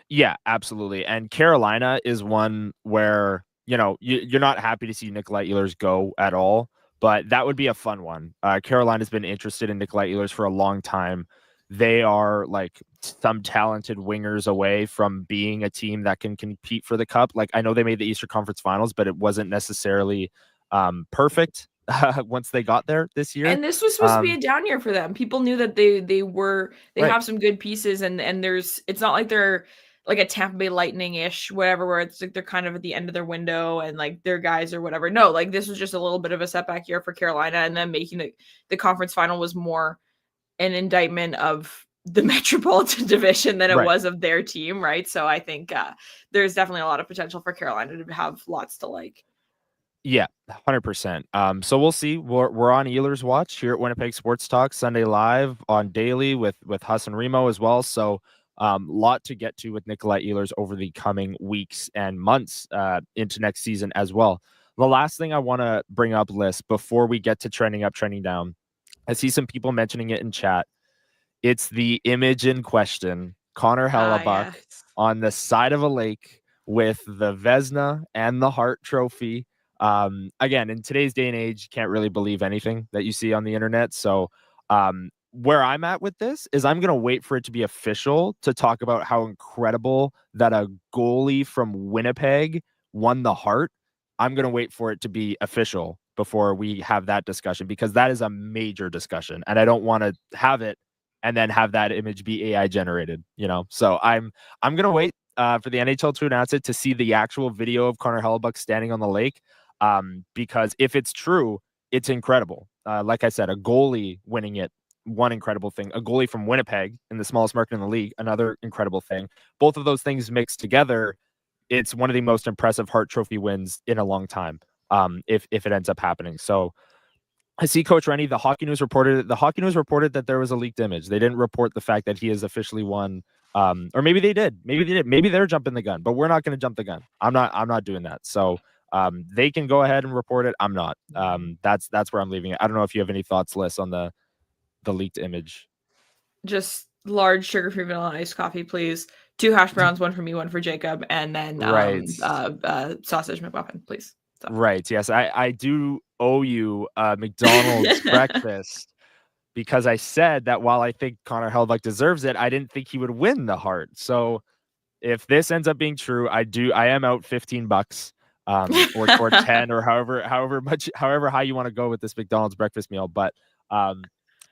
Yeah, absolutely. And Carolina is one where, you're not happy to see Nikolaj Ehlers go at all, but that would be a fun one. Carolina's been interested in Nikolaj Ehlers for a long time. They are like some talented wingers away from being a team that can compete for the cup. Like I know they made the Eastern Conference Finals, but it wasn't necessarily perfect once they got there this year. And this was supposed to be a down year for them. People knew that they Right. have some good pieces, and it's not like they're like a Tampa Bay Lightning-ish, whatever, where it's like they're kind of at the end of their window and like their guys or whatever. No, like this was just a little bit of a setback year for Carolina, and then making the conference final was more an indictment of the Metropolitan Division than it was of their team, right? So I think there's definitely a lot of potential for Carolina to have lots to like. Yeah, 100%. So we'll see. We're on Ehlers watch here at Winnipeg Sports Talk Sunday Live on daily with Huss and Remo as well. So lot to get to with Nikolaj Ehlers over the coming weeks and months into next season as well. The last thing I want to bring up, Lyss, before we get to trending up, trending down, I see some people mentioning it in chat. It's the image in question, Connor Hellebuyck on the side of a lake with the Vezina and the Hart Trophy. Again, in today's day and age, you can't really believe anything that you see on the internet. So where I'm at with this is I'm going to wait for it to be official to talk about how incredible that a goalie from Winnipeg won the Hart. I'm going to wait for it to be official before we have that discussion, because that is a major discussion and I don't want to have it and then have that image be AI generated, So I'm going to wait for the NHL to announce it to see the actual video of Connor Hellebuyck standing on the lake. Because if it's true, it's incredible. Like I said, a goalie winning it, one incredible thing. A goalie from Winnipeg in the smallest market in the league, another incredible thing. Both of those things mixed together, it's one of the most impressive Hart Trophy wins in a long time. If it ends up happening. So I see Coach Rennie. The Hockey News reported that there was a leaked image. They didn't report the fact that he has officially won. Or maybe they did. Maybe they're jumping the gun, but we're not going to jump the gun. I'm not doing that. So they can go ahead and report it. I'm not. That's where I'm leaving it. I don't know if you have any thoughts, Liz, on the leaked image. Just large sugar-free vanilla iced coffee, please. 2 hash browns, 1 for me, 1 for Jacob, and then sausage McMuffin, please. So. Right. Yes, I do owe you McDonald's breakfast because I said that while I think Connor Hellebuyck deserves it, I didn't think he would win the Hart. So if this ends up being true, I am out $15 or 10 or however high you want to go with this McDonald's breakfast meal. But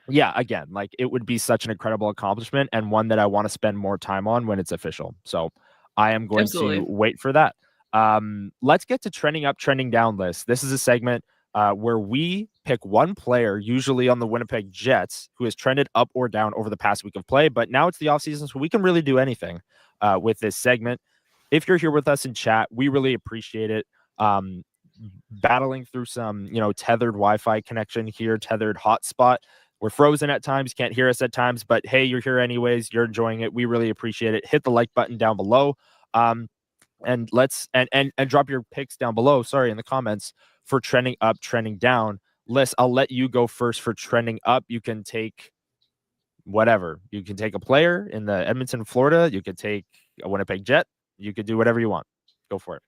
yeah, again, like it would be such an incredible accomplishment and one that I want to spend more time on when it's official. So I am going to wait for that. Let's get to trending up, trending down list. This is a segment where we pick one player, usually on the Winnipeg Jets, who has trended up or down over the past week of play. But now it's the offseason, so we can really do anything with this segment. If you're here with us in chat, we really appreciate it. Battling through some, tethered Wi-Fi connection here, tethered hotspot. We're frozen at times, can't hear us at times, but hey, you're here anyways. You're enjoying it. We really appreciate it. Hit the like button down below. And let's and drop your picks down below. Sorry, in the comments for trending up, trending down. Liz, I'll let you go first for trending up. You can take whatever. You can take a player in the Edmonton, Florida. You could take a Winnipeg Jet. You could do whatever you want. Go for it.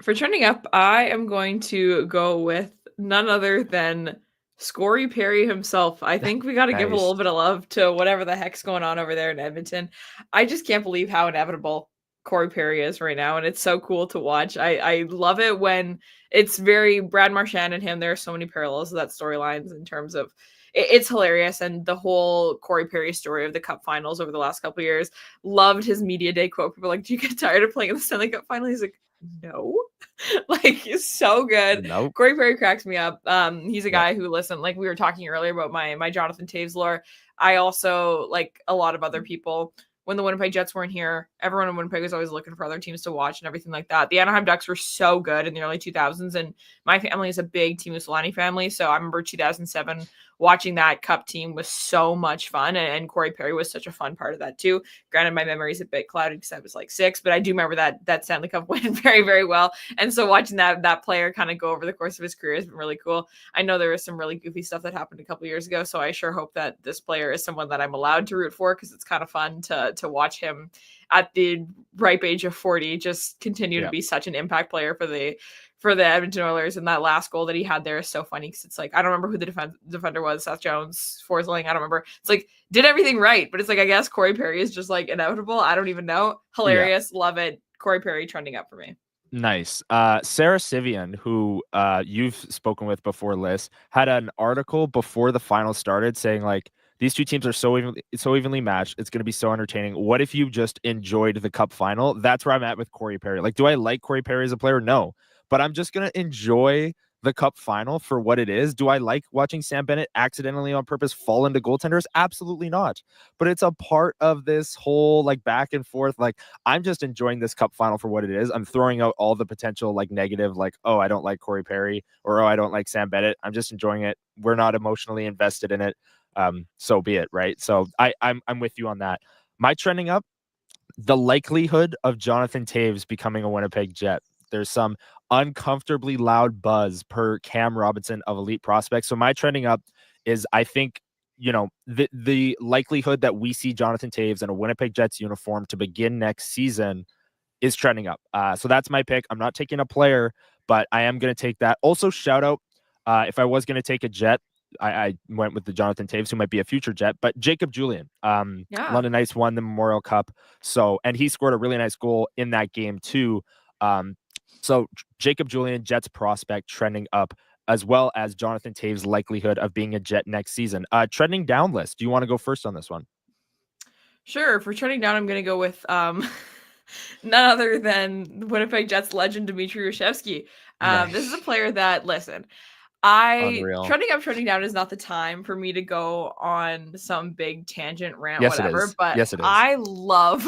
For trending up, I am going to go with none other than Corey Perry himself. I think we got to give a little bit of love to whatever the heck's going on over there in Edmonton. I just can't believe how inevitable Corey Perry is right now, and it's so cool to watch. I love it when it's very Brad Marchand and him. There are so many parallels to that storylines in terms of it's hilarious, and the whole Corey Perry story of the Cup Finals over the last couple of years. Loved his media day quote. People were like, "Do you get tired of playing in the Stanley Cup Final?" He's like, "No." Like, he's so good. Nope. Corey Perry cracks me up. He's a guy who, listen, like we were talking earlier about my Jonathan Toews lore. I also, like a lot of other people, when the Winnipeg Jets weren't here, everyone in Winnipeg was always looking for other teams to watch and everything like that. The Anaheim Ducks were so good in the early 2000s, and my family is a big Teemu Selanne family, so I remember 2007 watching that Cup team was so much fun, and Corey Perry was such a fun part of that too. Granted, my memory is a bit clouded because I was like 6, but I do remember that Stanley Cup win very, very well, and so watching that player kind of go over the course of his career has been really cool. I know there was some really goofy stuff that happened a couple years ago, so I sure hope that this player is someone that I'm allowed to root for, because it's kind of fun to watch him at the ripe age of 40 just continue to be such an impact player for the Edmonton Oilers. And that last goal that he had there is so funny, because it's like, I don't remember who the defender was, Seth Jones, Forsling, I don't remember. It's like, did everything right, but it's like, I guess Corey Perry is just like inevitable. I don't even know. Hilarious. Love it. Corey Perry trending up for me. Nice. Sarah Sivian, who you've spoken with before, Liz, had an article before the final started saying, like, these two teams are so evenly matched. It's going to be so entertaining. What if you just enjoyed the Cup final? That's where I'm at with Corey Perry. Like, do I like Corey Perry as a player? No. But I'm just going to enjoy the Cup final for what it is. Do I like watching Sam Bennett accidentally on purpose fall into goaltenders? Absolutely not. But it's a part of this whole, like, back and forth. Like, I'm just enjoying this Cup final for what it is. I'm throwing out all the potential, like, negative, like, oh, I don't like Corey Perry, or oh, I don't like Sam Bennett. I'm just enjoying it. We're not emotionally invested in it. So be it, right? So I'm with you on that. My trending up, the likelihood of Jonathan Toews becoming a Winnipeg Jet. There's some uncomfortably loud buzz per Cam Robinson of Elite Prospects. So my trending up is, I think, the likelihood that we see Jonathan Toews in a Winnipeg Jets uniform to begin next season is trending up. So that's my pick. I'm not taking a player, but I am going to take that. Also, shout out, if I was going to take a Jet, I went with the Jonathan Toews, who might be a future Jet, but Jacob Julian. London Knights won the Memorial Cup, and he scored a really nice goal in that game too. So Jacob Julian, Jets prospect, trending up, as well as Jonathan Toews' likelihood of being a Jet next season. Trending down list. Do you want to go first on this one? Sure. For trending down, I'm going to go with none other than Winnipeg Jets legend Dmitry Rashevsky. Nice. This is a player that, listen, trending up, trending down is not the time for me to go on some big tangent rant, whatever. But yes, it is. I love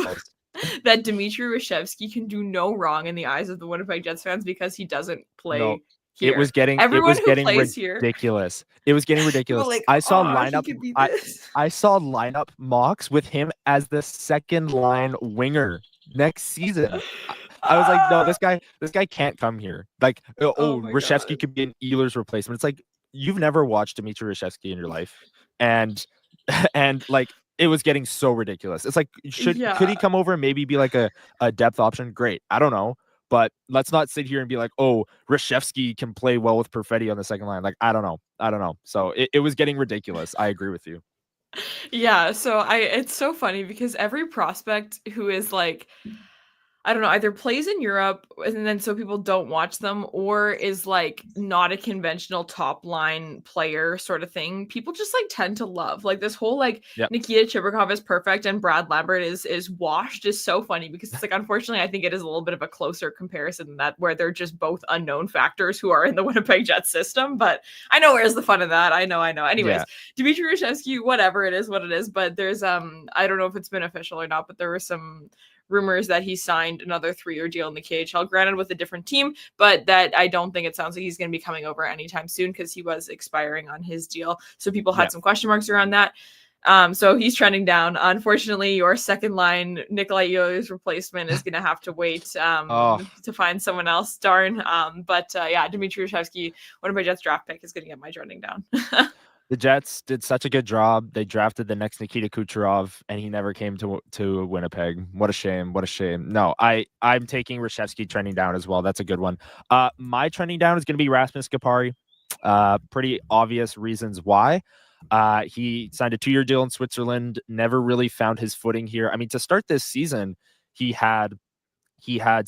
that Dmitry Rashevsky can do no wrong in the eyes of the Winnipeg Jets fans, because he doesn't play It here. was getting Everyone who plays here, ridiculous. It was getting ridiculous. like, I saw he lineup. could be this. I saw lineup mocks with him as the second line winger next season. I was like, no, this guy can't come here. Like, Oh my Reshevsky God. could be an Ehlers replacement. It's like you've never watched Dmitry Reshevsky in your life, and like it was getting so ridiculous. It's like, could he come over and maybe be like a depth option? Great, I don't know, but let's not sit here and be like, oh, Reshevsky can play well with Perfetti on the second line. Like, I don't know. So it was getting ridiculous. I agree with you. Yeah, so it's so funny because every prospect who is like, I don't know, either plays in Europe and then so people don't watch them, or is like not a conventional top line player sort of thing, people just like tend to love. Like this whole like Nikita Chibrikov is perfect and Brad Lambert is washed is so funny because it's like, unfortunately, I think it is a little bit of a closer comparison than that, where they're just both unknown factors who are in the Winnipeg Jets system. But I know where's the fun of that. I know. Anyways, Dmitry Reshevsky, whatever, it is what it is. But there's I don't know if it's been official or not, but there were some rumors that he signed another 3-year deal in the KHL, granted with a different team, but that I don't think it sounds like he's going to be coming over anytime soon because he was expiring on his deal. So people had some question marks around that. So he's trending down. Unfortunately, your second line Nikolaj Ehlers replacement is going to have to wait to find someone else. Darn. But Dmitry Reshevsky, one of my Jets draft pick, is going to get my trending down. The Jets did such a good job. They drafted the next Nikita Kucherov, and he never came to Winnipeg. What a shame. What a shame. No, I'm taking Reshevsky trending down as well. That's a good one. My trending down is going to be Rasmus Kapari. Pretty obvious reasons why. He signed a 2-year deal in Switzerland, never really found his footing here. I mean, to start this season, he had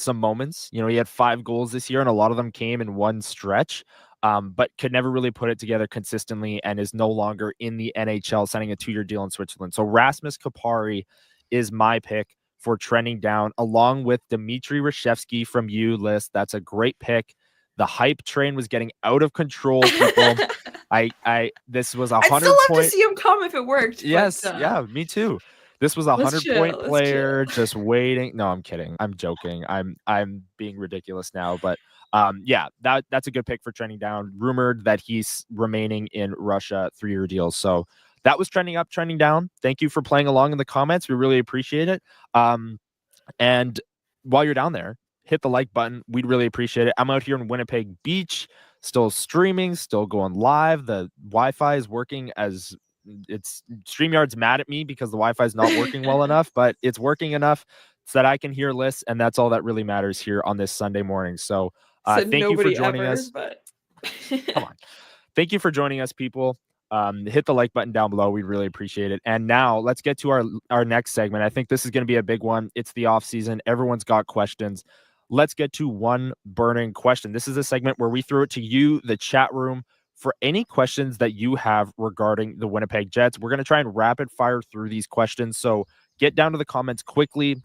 some moments. You know, he had 5 goals this year, and a lot of them came in one stretch. But could never really put it together consistently and is no longer in the NHL, signing a 2-year deal in Switzerland. So Rasmus Kapari is my pick for trending down, along with Dmitry Reshevsky from you, Lyss. That's a great pick. The hype train was getting out of control, people. This was 100 I'd still love to see him come if it worked. Yes, yeah, me too. This was 100-point player just waiting. No, I'm kidding. I'm joking. I'm being ridiculous now, but that's a good pick for trending down. Rumored that he's remaining in Russia, 3-year deal. So that was trending up, trending down. Thank you for playing along in the comments. We really appreciate it. And while you're down there, hit the like button. We'd really appreciate it. I'm out here in Winnipeg Beach, still streaming, still going live. The Wi-Fi is working as it's StreamYard's mad at me because the Wi-Fi is not working well enough, but it's working enough so that I can hear Lyss, and that's all that really matters here on this Sunday morning. So thank you for joining us. But... Come on. Thank you for joining us, people. Hit the like button down below. We'd really appreciate it. And now let's get to our next segment. I think this is going to be a big one. It's the off season. Everyone's got questions. Let's get to one burning question. This is a segment where we throw it to you, the chat room, for any questions that you have regarding the Winnipeg Jets. We're going to try and rapid fire through these questions. So get down to the comments quickly.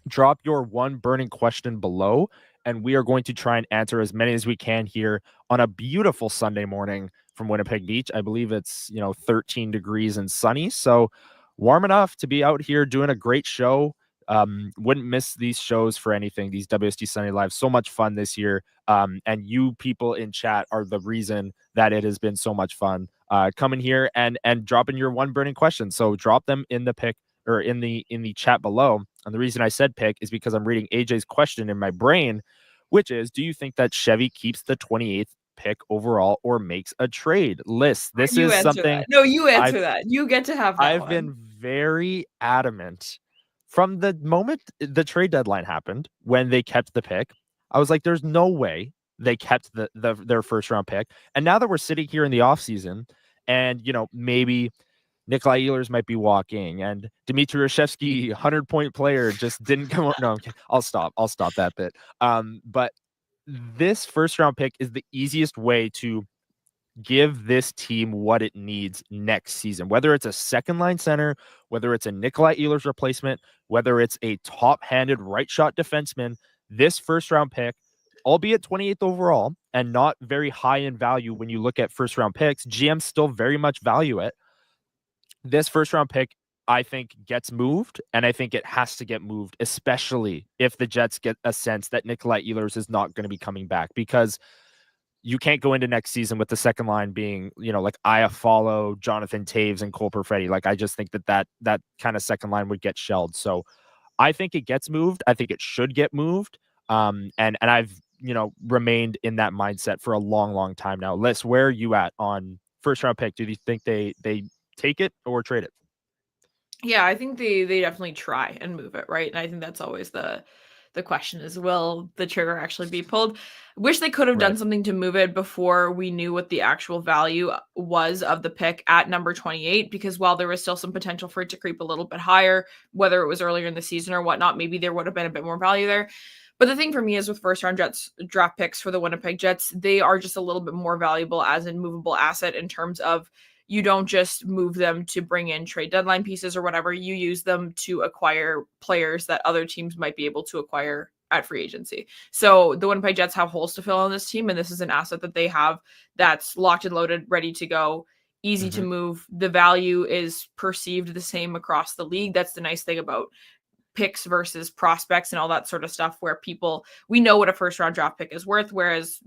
Drop your one burning question below, and we are going to try and answer as many as we can here on a beautiful Sunday morning from Winnipeg Beach. I believe it's 13 degrees and sunny, so warm enough to be out here doing a great show. Wouldn't miss these shows for anything. These WST Sunday Live, so much fun this year. And you people in chat are the reason that it has been so much fun. Coming here and dropping your one burning question. So drop them in the pick or in the chat below. And the reason I said pick is because I'm reading AJ's question in my brain, which is, do you think that Chevy keeps the 28th pick overall or makes a trade? Lyss, this is something. That. No, you answer that. You get to have that. I've been very adamant from the moment the trade deadline happened when they kept the pick. I was like, there's no way they kept their first round pick. And now that we're sitting here in the offseason and, maybe Nikolaj Ehlers might be walking and Dmitry Reshevsky, 100-point player, just didn't come out. No, I'm kidding. I'll stop that bit. But this first round pick is the easiest way to give this team what it needs next season, whether it's a second line center, whether it's a Nikolaj Ehlers replacement, whether it's a top-handed right shot defenseman. This first round pick, albeit 28th overall and not very high in value when you look at first round picks, GMs still very much value it. This first round pick, I think, gets moved, and I think it has to get moved, especially if the Jets get a sense that Nikolaj Ehlers is not going to be coming back, because you can't go into next season with the second line being, like Iafallo, Jonathan Toews, and Cole Perfetti. Like, I just think that kind of second line would get shelled. So I think it gets moved. I think it should get moved. And I've, remained in that mindset for a long, long time now. Lyss, where are you at on first round pick? Do you think they take it or trade it? Yeah, I think they definitely try and move it, right? And I think that's always the question is, will the trigger actually be pulled? Wish they could have done something to move it before we knew what the actual value was of the pick at number 28, because while there was still some potential for it to creep a little bit higher, whether it was earlier in the season or whatnot, maybe there would have been a bit more value there. But the thing for me is with first round Jets draft picks for the Winnipeg Jets, they are just a little bit more valuable as a movable asset in terms of you don't just move them to bring in trade deadline pieces or whatever. You use them to acquire players that other teams might be able to acquire at free agency. So the Winnipeg Jets have holes to fill on this team, and this is an asset that they have that's locked and loaded, ready to go, easy to move. The value is perceived the same across the league. That's the nice thing about picks versus prospects and all that sort of stuff, where we know what a first round draft pick is worth, whereas,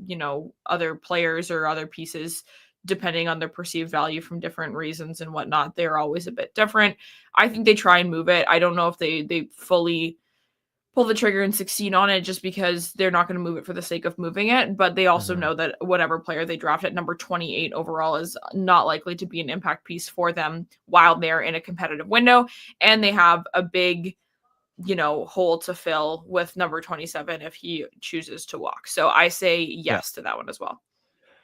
other players or other pieces, depending on their perceived value from different reasons and whatnot, they're always a bit different. I think they try and move it. I don't know if they fully pull the trigger and succeed on it, just because they're not going to move it for the sake of moving it. But they also know that whatever player they draft at number 28 overall is not likely to be an impact piece for them while they're in a competitive window. And they have a big, hole to fill with number 27 if he chooses to walk. So I say yes to that one as well.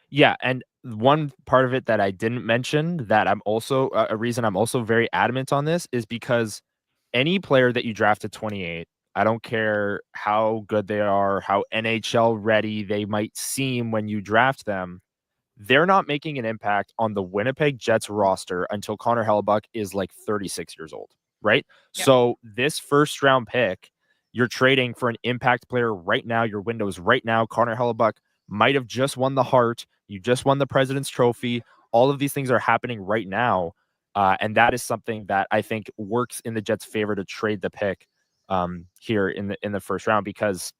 Yeah, and one part of it that I didn't mention that I'm also a reason I'm also very adamant on this is because any player that you draft at 28, I don't care how good they are, how NHL ready they might seem when you draft them, they're not making an impact on the Winnipeg Jets roster until Connor Hellebuyck is like 36 years old, right? Yeah. So this first round pick, you're trading for an impact player right now. Your window is right now. Connor Hellebuyck might have just won the Hart. You just won the President's Trophy. All of these things are happening right now. And that is something that I think works in the Jets' favor to trade the pick here in the first round, because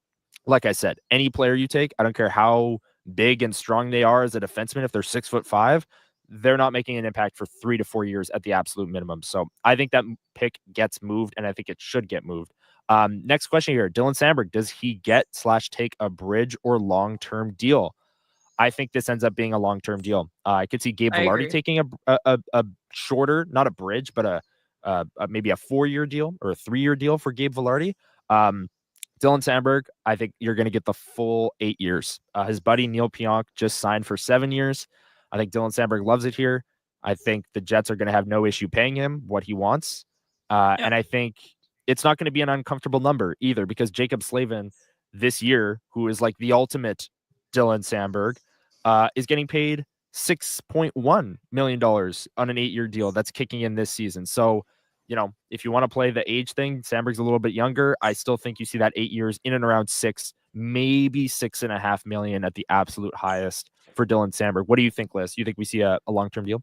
like I said, any player you take, I don't care how big and strong they are as a defenseman, if they're 6'5", they're not making an impact for 3 to 4 years at the absolute minimum. So I think that pick gets moved, and I think it should get moved. Next question here. Dylan Samberg, does he get/take a bridge or long-term deal? I think this ends up being a long-term deal. I could see Gabe Vilardi taking a shorter, not a bridge, but maybe a 4-year deal or a 3-year deal for Gabe Vilardi. Dylan Samberg, I think you're going to get the full 8 years. His buddy Neil Pionk just signed for 7 years. I think Dylan Samberg loves it here. I think the Jets are going to have no issue paying him what he wants. And I think it's not going to be an uncomfortable number either, because Jacob Slavin this year, who is like the ultimate Dylan Samberg, is getting paid $6.1 million on an 8-year deal that's kicking in this season. So, if you want to play the age thing, Samberg's a little bit younger. I still think you see that 8 years in and around 6, maybe $6.5 million at the absolute highest for Dylan Samberg. What do you think, Lyss? You think we see a long-term deal?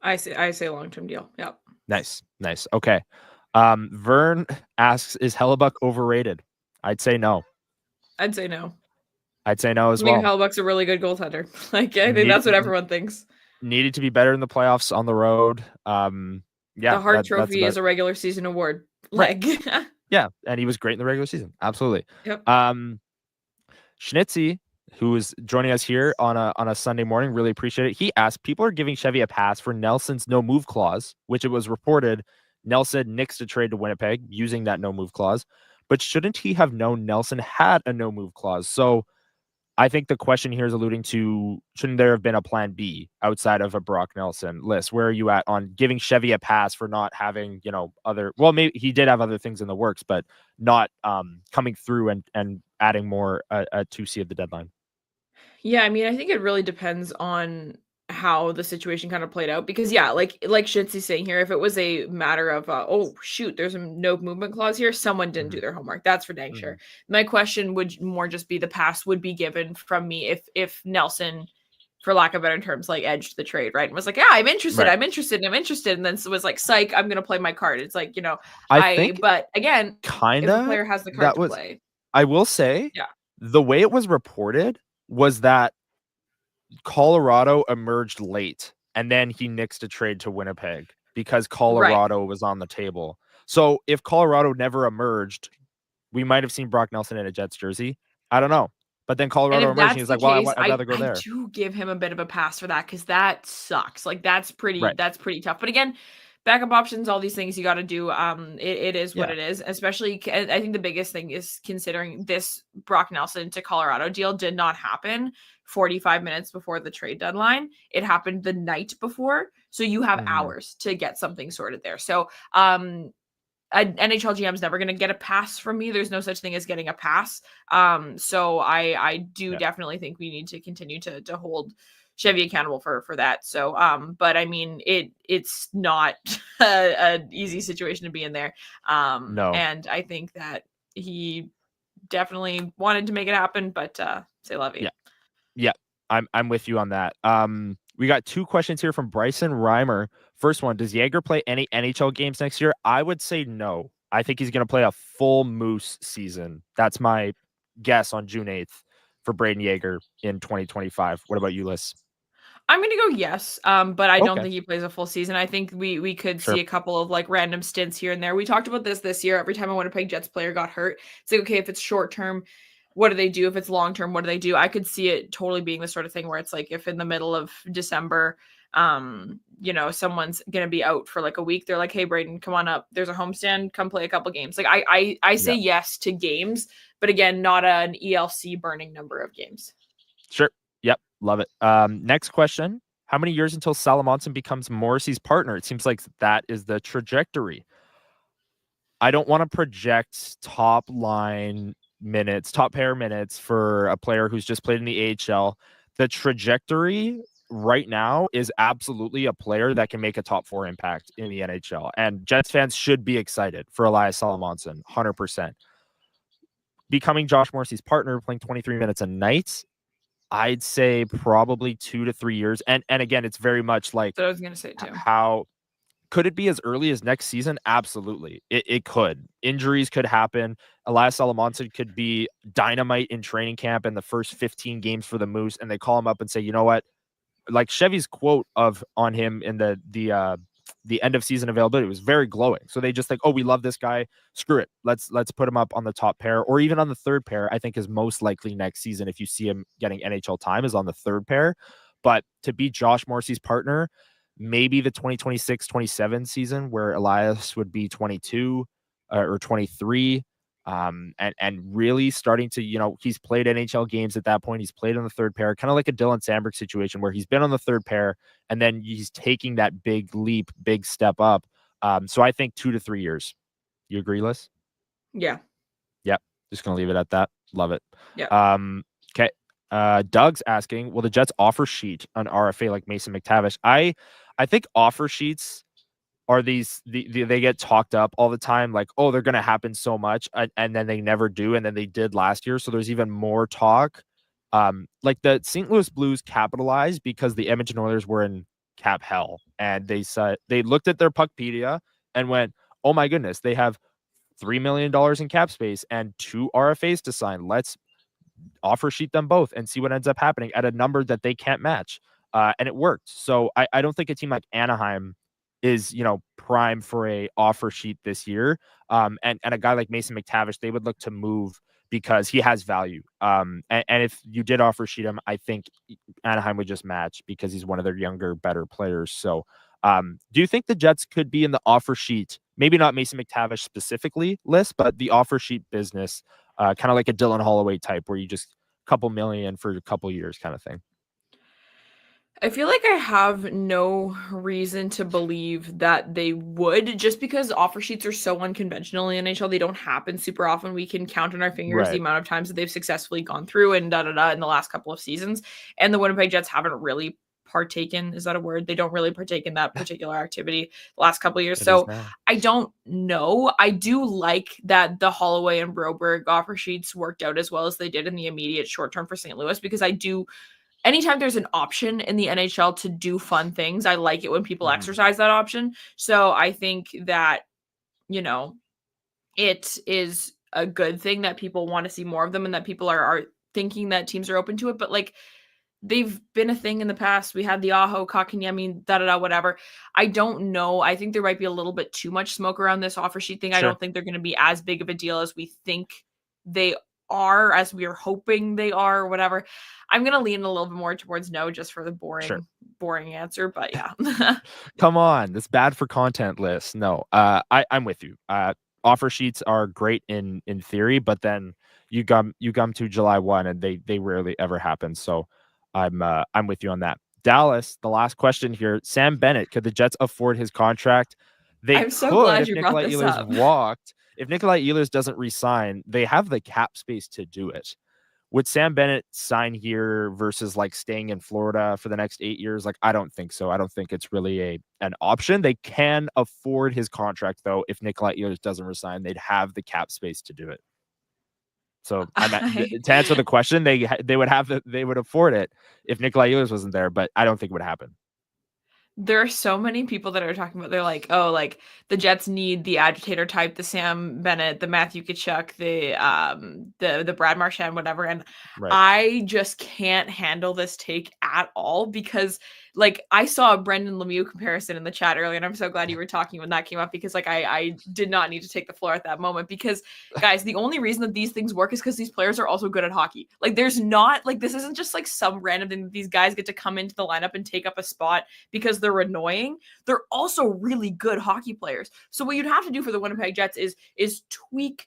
I say long-term deal. Yep. Nice. Okay. Vern asks, is Hellebuyck overrated? I'd say no. I'd say no as well. Hellebuyck's a really good goaltender. I think that's what everyone thinks. Needed to be better in the playoffs on the road. Yeah, the Hart Trophy is a regular season award. Right. Yeah, and he was great in the regular season. Absolutely. Yep. Schnitzy, who is joining us here on a Sunday morning, really appreciate it. He asked, people are giving Chevy a pass for Nelson's no-move clause, which it was reported Nelson nixed a trade to Winnipeg using that no-move clause. But shouldn't he have known Nelson had a no-move clause? So I think the question here is alluding to, shouldn't there have been a plan B outside of a Brock Nelson? Lyss, where are you at on giving Chevy a pass for not having, maybe he did have other things in the works, but not coming through and adding more at 2C at the deadline? Yeah, I mean, I think it really depends on how the situation kind of played out, because like Shitsy's saying here, if it was a matter of there's a no movement clause here, someone didn't do their homework, that's for dang sure. My question would more just be, the pass would be given from me if Nelson, for lack of better terms, like edged the trade, right, and was like, yeah, I'm interested, and then was like, psych, I'm gonna play my card. It's like, but again, kind if of the player has the card to play. I will say, the way it was reported was that Colorado emerged late, and then he nixed a trade to Winnipeg because Colorado was on the table. So if Colorado never emerged, we might have seen Brock Nelson in a Jets jersey. I don't know. But then And Colorado if emerged, and that's he's the like, well, case, I'd rather go I there. do give him a bit of a pass for that because that sucks. Like that's pretty tough. But again, backup options, all these things you got to do. It is what it is. Especially, I think the biggest thing is considering this Brock Nelson to Colorado deal did not happen 45 minutes before the trade deadline. It happened the night before, so you have hours to get something sorted there. So, an NHL GM is never going to get a pass from me. There's no such thing as getting a pass. So I do definitely think we need to continue to hold Chevy accountable for that. So, but I mean, it's not a easy situation to be in there. No. And I think that he definitely wanted to make it happen, but c'est la vie. Yeah. I'm with you on that. We got 2 questions here from Bryson Reimer. First one, does Yeager play any NHL games next year? I would say no. I think he's going to play a full Moose season. That's my guess on June 8th for Braden Yeager in 2025. What about you, Lyss? I'm going to go yes, but I don't think he plays a full season. I think we could see a couple of like random stints here and there. We talked about this year. Every time a Winnipeg Jets player got hurt, it's like, okay, if it's short term, what do they do? If it's long term, what do they do? I could see it totally being the sort of thing where it's like if in the middle of December, someone's going to be out for like a week, they're like, hey, Braden, come on up. There's a homestand. Come play a couple games. Like I say yes to games, but again, not an ELC burning number of games. Sure. Yep. Love it. Next question. How many years until Salamonson becomes Morrissey's partner? It seems like that is the trajectory. I don't want to project top pair minutes for a player who's just played in the AHL. The trajectory right now is absolutely a player that can make a top 4 impact in the NHL. And Jets fans should be excited for Elias Salamonson, 100%. Becoming Josh Morrissey's partner, playing 23 minutes a night, I'd say probably 2 to 3 years. And again, it's very much like what I was going to say too. How could it be as early as next season? Absolutely. It could. Injuries could happen. Elias Salamonson could be dynamite in training camp in the first 15 games for the Moose, and they call him up and say, you know what? Like Chevy's quote on him in the end of season availability was very glowing. So they just like, oh, we love this guy. Screw it. Let's put him up on the top pair or even on the third pair. I think is most likely next season if you see him getting NHL time is on the third pair. But to be Josh Morrissey's partner, maybe the 2026-27 season where Elias would be 22 or 23 and really starting to, he's played NHL games at that point. He's played on the third pair, kind of like a Dylan Sandberg situation where he's been on the third pair and then he's taking that big leap, big step up. So I think 2 to 3 years. You agree, Lyss? Yeah. Yep. Just going to leave it at that. Love it. Yeah. Okay. Doug's asking, will the Jets offer sheet an RFA like Mason McTavish? I think offer sheets are they get talked up all the time. Like, oh, they're going to happen so much. And then they never do. And then they did last year. So there's even more talk. Like the St. Louis Blues capitalized because the Edmonton Oilers were in cap hell. And they looked at their Puckpedia and went, oh my goodness, they have $3 million in cap space and 2 RFAs to sign. Let's offer sheet them both and see what ends up happening at a number that they can't match. And it worked. So I don't think a team like Anaheim is, prime for a offer sheet this year. And a guy like Mason McTavish, they would look to move because he has value. And if you did offer sheet him, I think Anaheim would just match because he's one of their younger, better players. So do you think the Jets could be in the offer sheet? Maybe not Mason McTavish specifically, Lyss, but the offer sheet business, kind of like a Dylan Holloway type where you just a couple million for a couple years kind of thing. I feel like I have no reason to believe that they would, just because offer sheets are so unconventional in NHL. They don't happen super often. We can count on our fingers the amount of times that they've successfully gone through and in the last couple of seasons. And the Winnipeg Jets haven't really partaken. Is that a word? They don't really partake in that particular activity the last couple of years. So I don't know. I do like that the Holloway and Broberg offer sheets worked out as well as they did in the immediate short term for St. Louis, because anytime there's an option in the NHL to do fun things, I like it when people exercise that option. So I think that, it is a good thing that people want to see more of them and that people are thinking that teams are open to it. But like, they've been a thing in the past. We had the Aho, Kakanyemi, whatever. I don't know. I think there might be a little bit too much smoke around this offer sheet thing. Sure. I don't think they're going to be as big of a deal as we think they are, as we are hoping they are, or whatever. I'm going to lean a little bit more towards no, just for the boring answer. But yeah. Come on. That's bad for content list. No, I'm with you. Offer sheets are great in theory, but then you come to July 1 and they rarely ever happen. So I'm with you on that. Dallas, the last question here. Sam Bennett, could the Jets afford his contract? I'm so glad you brought Nikolaj this Ehlers up. walked. If Nikolaj Ehlers doesn't resign, they have the cap space to do it. Would Sam Bennett sign here versus like staying in Florida for the next 8 years? Like, I don't think so. I don't think it's really an option. They can afford his contract though. If Nikolaj Ehlers doesn't resign, they'd have the cap space to do it. So to answer the question, they would afford it if Nikolaj Ehlers wasn't there, but I don't think it would happen. There are so many people that are talking about, they're like, oh, like the Jets need the agitator type, the Sam Bennett, the Matthew Tkachuk, the Brad Marchand, whatever. And Right. I just can't handle this take at all because like I saw a Brendan Lemieux comparison in the chat earlier, and I'm so glad you were talking when that came up because like I did not need to take the floor at that moment because guys, the only reason that these things work is because these players are also good at hockey. Like there's not like this isn't just like some random thing that these guys get to come into the lineup and take up a spot because they're annoying. They're also really good hockey players. So what you'd have to do for the Winnipeg Jets is tweak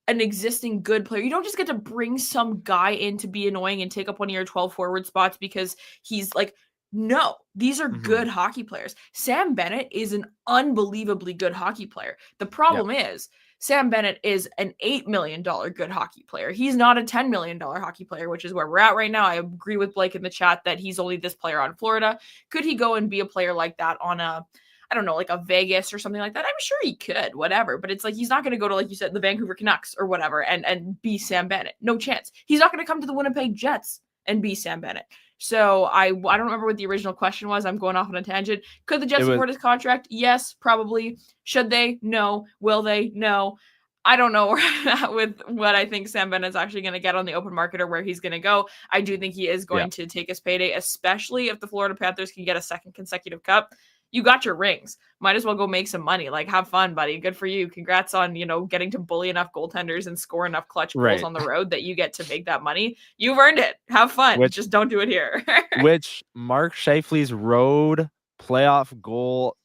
an existing good player. You don't just get to bring some guy in to be annoying and take up one of your 12 forward spots because he's like, no, these are good hockey players. Sam Bennett is an unbelievably good hockey player. The problem is Sam Bennett is an $8 million good hockey player. He's not a $10 million hockey player, which is where we're at right now. I agree with Blake in the chat that he's only this player on Florida. Could he go and be a player like that on I don't know, like a Vegas or something like that? I'm sure he could, whatever. But it's like, he's not going to go to, like you said, the Vancouver Canucks or whatever and be Sam Bennett. No chance. He's not going to come to the Winnipeg Jets and be Sam Bennett. So I don't remember what the original question was. I'm going off on a tangent. Could the Jets afford his contract? Yes, probably. Should they? No. Will they? No. I don't know where I'm at with what I think Sam Bennett's actually going to get on the open market or where he's going to go. I do think he is going to take his payday, especially if the Florida Panthers can get a second consecutive cup. You got your rings. Might as well go make some money. Like, have fun, buddy. Good for you. Congrats on, getting to bully enough goaltenders and score enough clutch goals on the road that you get to make that money. You've earned it. Have fun. Just don't do it here. Which Mark Scheifele's road playoff goal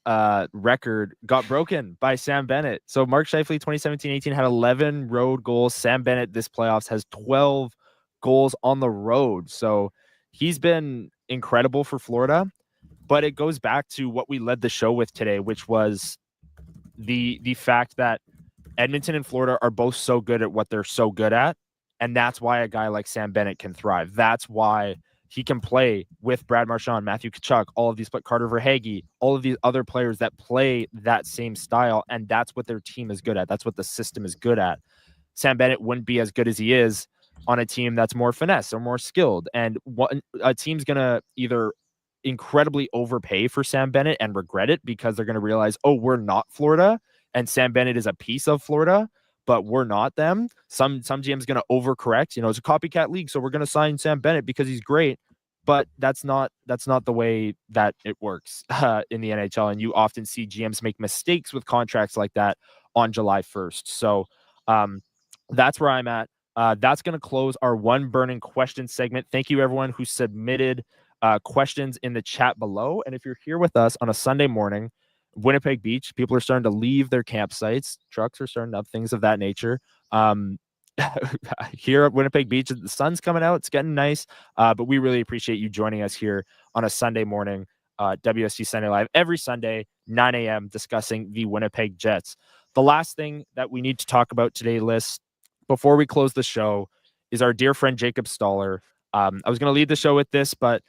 record got broken by Sam Bennett. So Mark Scheifele 2017-18 had 11 road goals. Sam Bennett this playoffs has 12 goals on the road. So he's been incredible for Florida. But it goes back to what we led the show with today, which was the fact that Edmonton and Florida are both so good at what they're so good at. And that's why a guy like Sam Bennett can thrive. That's why he can play with Brad Marchand, Matthew Tkachuk, all of these, Carter Verhaeghe, all of these other players that play that same style. And that's what their team is good at. That's what the system is good at. Sam Bennett wouldn't be as good as he is on a team that's more finesse or more skilled. And a team's going to either incredibly overpay for Sam Bennett and regret it because they're going to realize, oh, we're not Florida and Sam Bennett is a piece of Florida, but we're not them. Some GM's going to overcorrect. It's a copycat league, so we're going to sign Sam Bennett because he's great. But that's not the way that it works in the NHL. And you often see GMs make mistakes with contracts like that on July 1st. So that's where I'm at. That's going to close our one burning question segment. Thank you, everyone who submitted questions in the chat below. And if you're here with us on a Sunday morning, Winnipeg Beach, people are starting to leave their campsites. Trucks are starting up, things of that nature. Here at Winnipeg Beach, the sun's coming out. It's getting nice. But we really appreciate you joining us here on a Sunday morning, WST Sunday Live, every Sunday, 9 a.m., discussing the Winnipeg Jets. The last thing that we need to talk about today, Lyss, before we close the show, is our dear friend Jacob Stoller. I was going to lead the show with this, but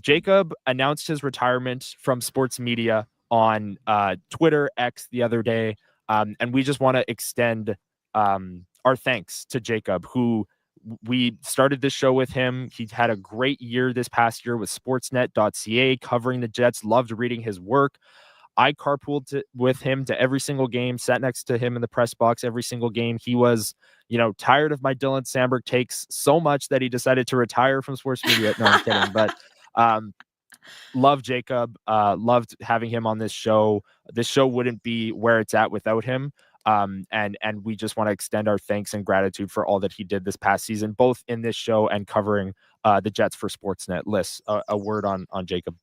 Jacob announced his retirement from sports media on Twitter X the other day. And we just want to extend our thanks to Jacob, who we started this show with him. He had a great year this past year with sportsnet.ca covering the Jets. Loved reading his work. I carpooled with him to every single game, sat next to him in the press box every single game. He was, tired of my Dylan Sandberg takes so much that he decided to retire from sports media. No, I'm kidding. But love Jacob. Loved having him on this show. This show wouldn't be where it's at without him. And we just want to extend our thanks and gratitude for all that he did this past season, both in this show and covering the Jets for Sportsnet. Lyss, a word on Jacob.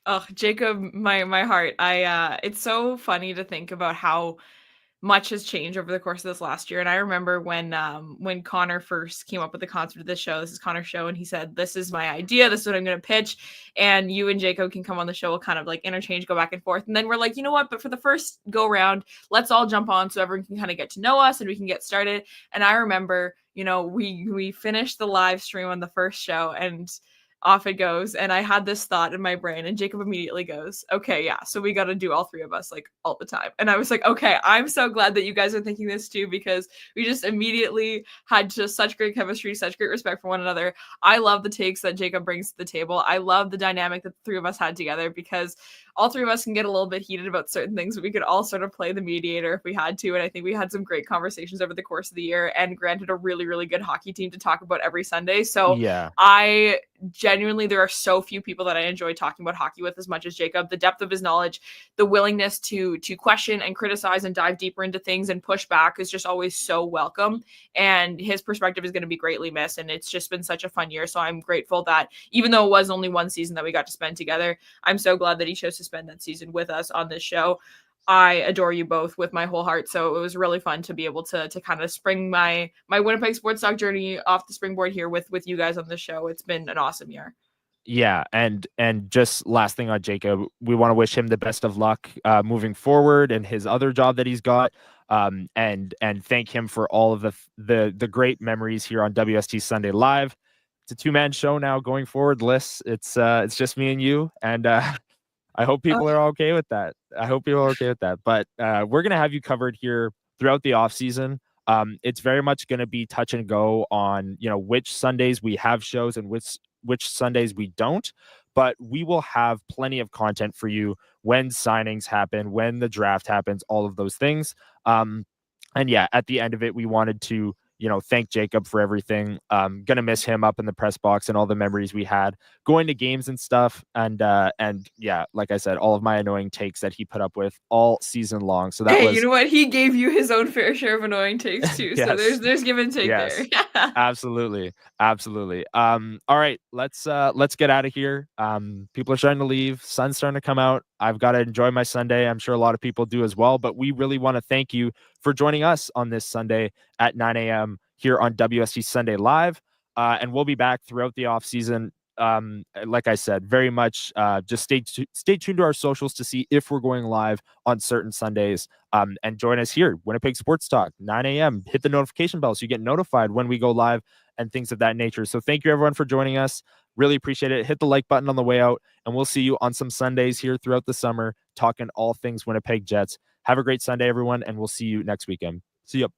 Oh, Jacob, my heart. It's so funny to think about how much has changed over the course of this last year. And I remember when Connor first came up with the concept of this show, this is Connor's show, and he said, this is my idea, this is what I'm going to pitch, and you and Jacob can come on the show, we'll kind of like interchange, go back and forth. And then we're like, you know what, but for the first go round, let's all jump on so everyone can kind of get to know us and we can get started. And I remember, we finished the live stream on the first show, and off it goes. And I had this thought in my brain, and Jacob immediately goes, okay, yeah, so we got to do all three of us like all the time. And I was like, okay, I'm so glad that you guys are thinking this too, because we just immediately had just such great chemistry, such great respect for one another. I love the takes that Jacob brings to the table. I love the dynamic that the three of us had together, because all three of us can get a little bit heated about certain things, but we could all sort of play the mediator if we had to. And I think we had some great conversations over the course of the year, and granted, a really, really good hockey team to talk about every Sunday. So yeah, I genuinely, there are so few people that I enjoy talking about hockey with as much as Jacob. The depth of his knowledge, the willingness to question and criticize and dive deeper into things and push back is just always so welcome. And his perspective is going to be greatly missed. And it's just been such a fun year. So I'm grateful that even though it was only one season that we got to spend together, I'm so glad that he chose to spend that season with us on this show. I adore you both with my whole heart. So it was really fun to be able to kind of spring my Winnipeg sports talk journey off the springboard here with you guys on the show. It's been an awesome year. Yeah, and just last thing on Jacob, we want to wish him the best of luck moving forward in his other job that he's got, and thank him for all of the great memories here on WST Sunday Live. It's a two-man show now going forward, Lyss. It's just me and you, and I hope people are okay with that. But we're gonna have you covered here throughout the off season. It's very much gonna be touch and go on which Sundays we have shows and which Sundays we don't, but we will have plenty of content for you when signings happen, when the draft happens, all of those things. And yeah, at the end of it, we wanted to, thank Jacob for everything. Gonna miss him up in the press box and all the memories we had going to games and stuff. And yeah, like I said, all of my annoying takes that he put up with all season long. So that was, you know what? He gave you his own fair share of annoying takes too. Yes. So there's give and take there. Absolutely. All right, let's get out of here. People are starting to leave. Sun's starting to come out. I've got to enjoy my Sunday. I'm sure a lot of people do as well, but we really want to thank you for joining us on this Sunday at 9 a.m. here on WST Sunday Live. And we'll be back throughout the off season. Like I said, very much just stay tuned to our socials to see if we're going live on certain Sundays. And join us here, Winnipeg Sports Talk, 9 a.m. Hit the notification bell so you get notified when we go live and things of that nature. So thank you everyone for joining us. Really appreciate it. Hit the like button on the way out, and we'll see you on some Sundays here throughout the summer, talking all things Winnipeg Jets. Have a great Sunday, everyone, and we'll see you next weekend. See you.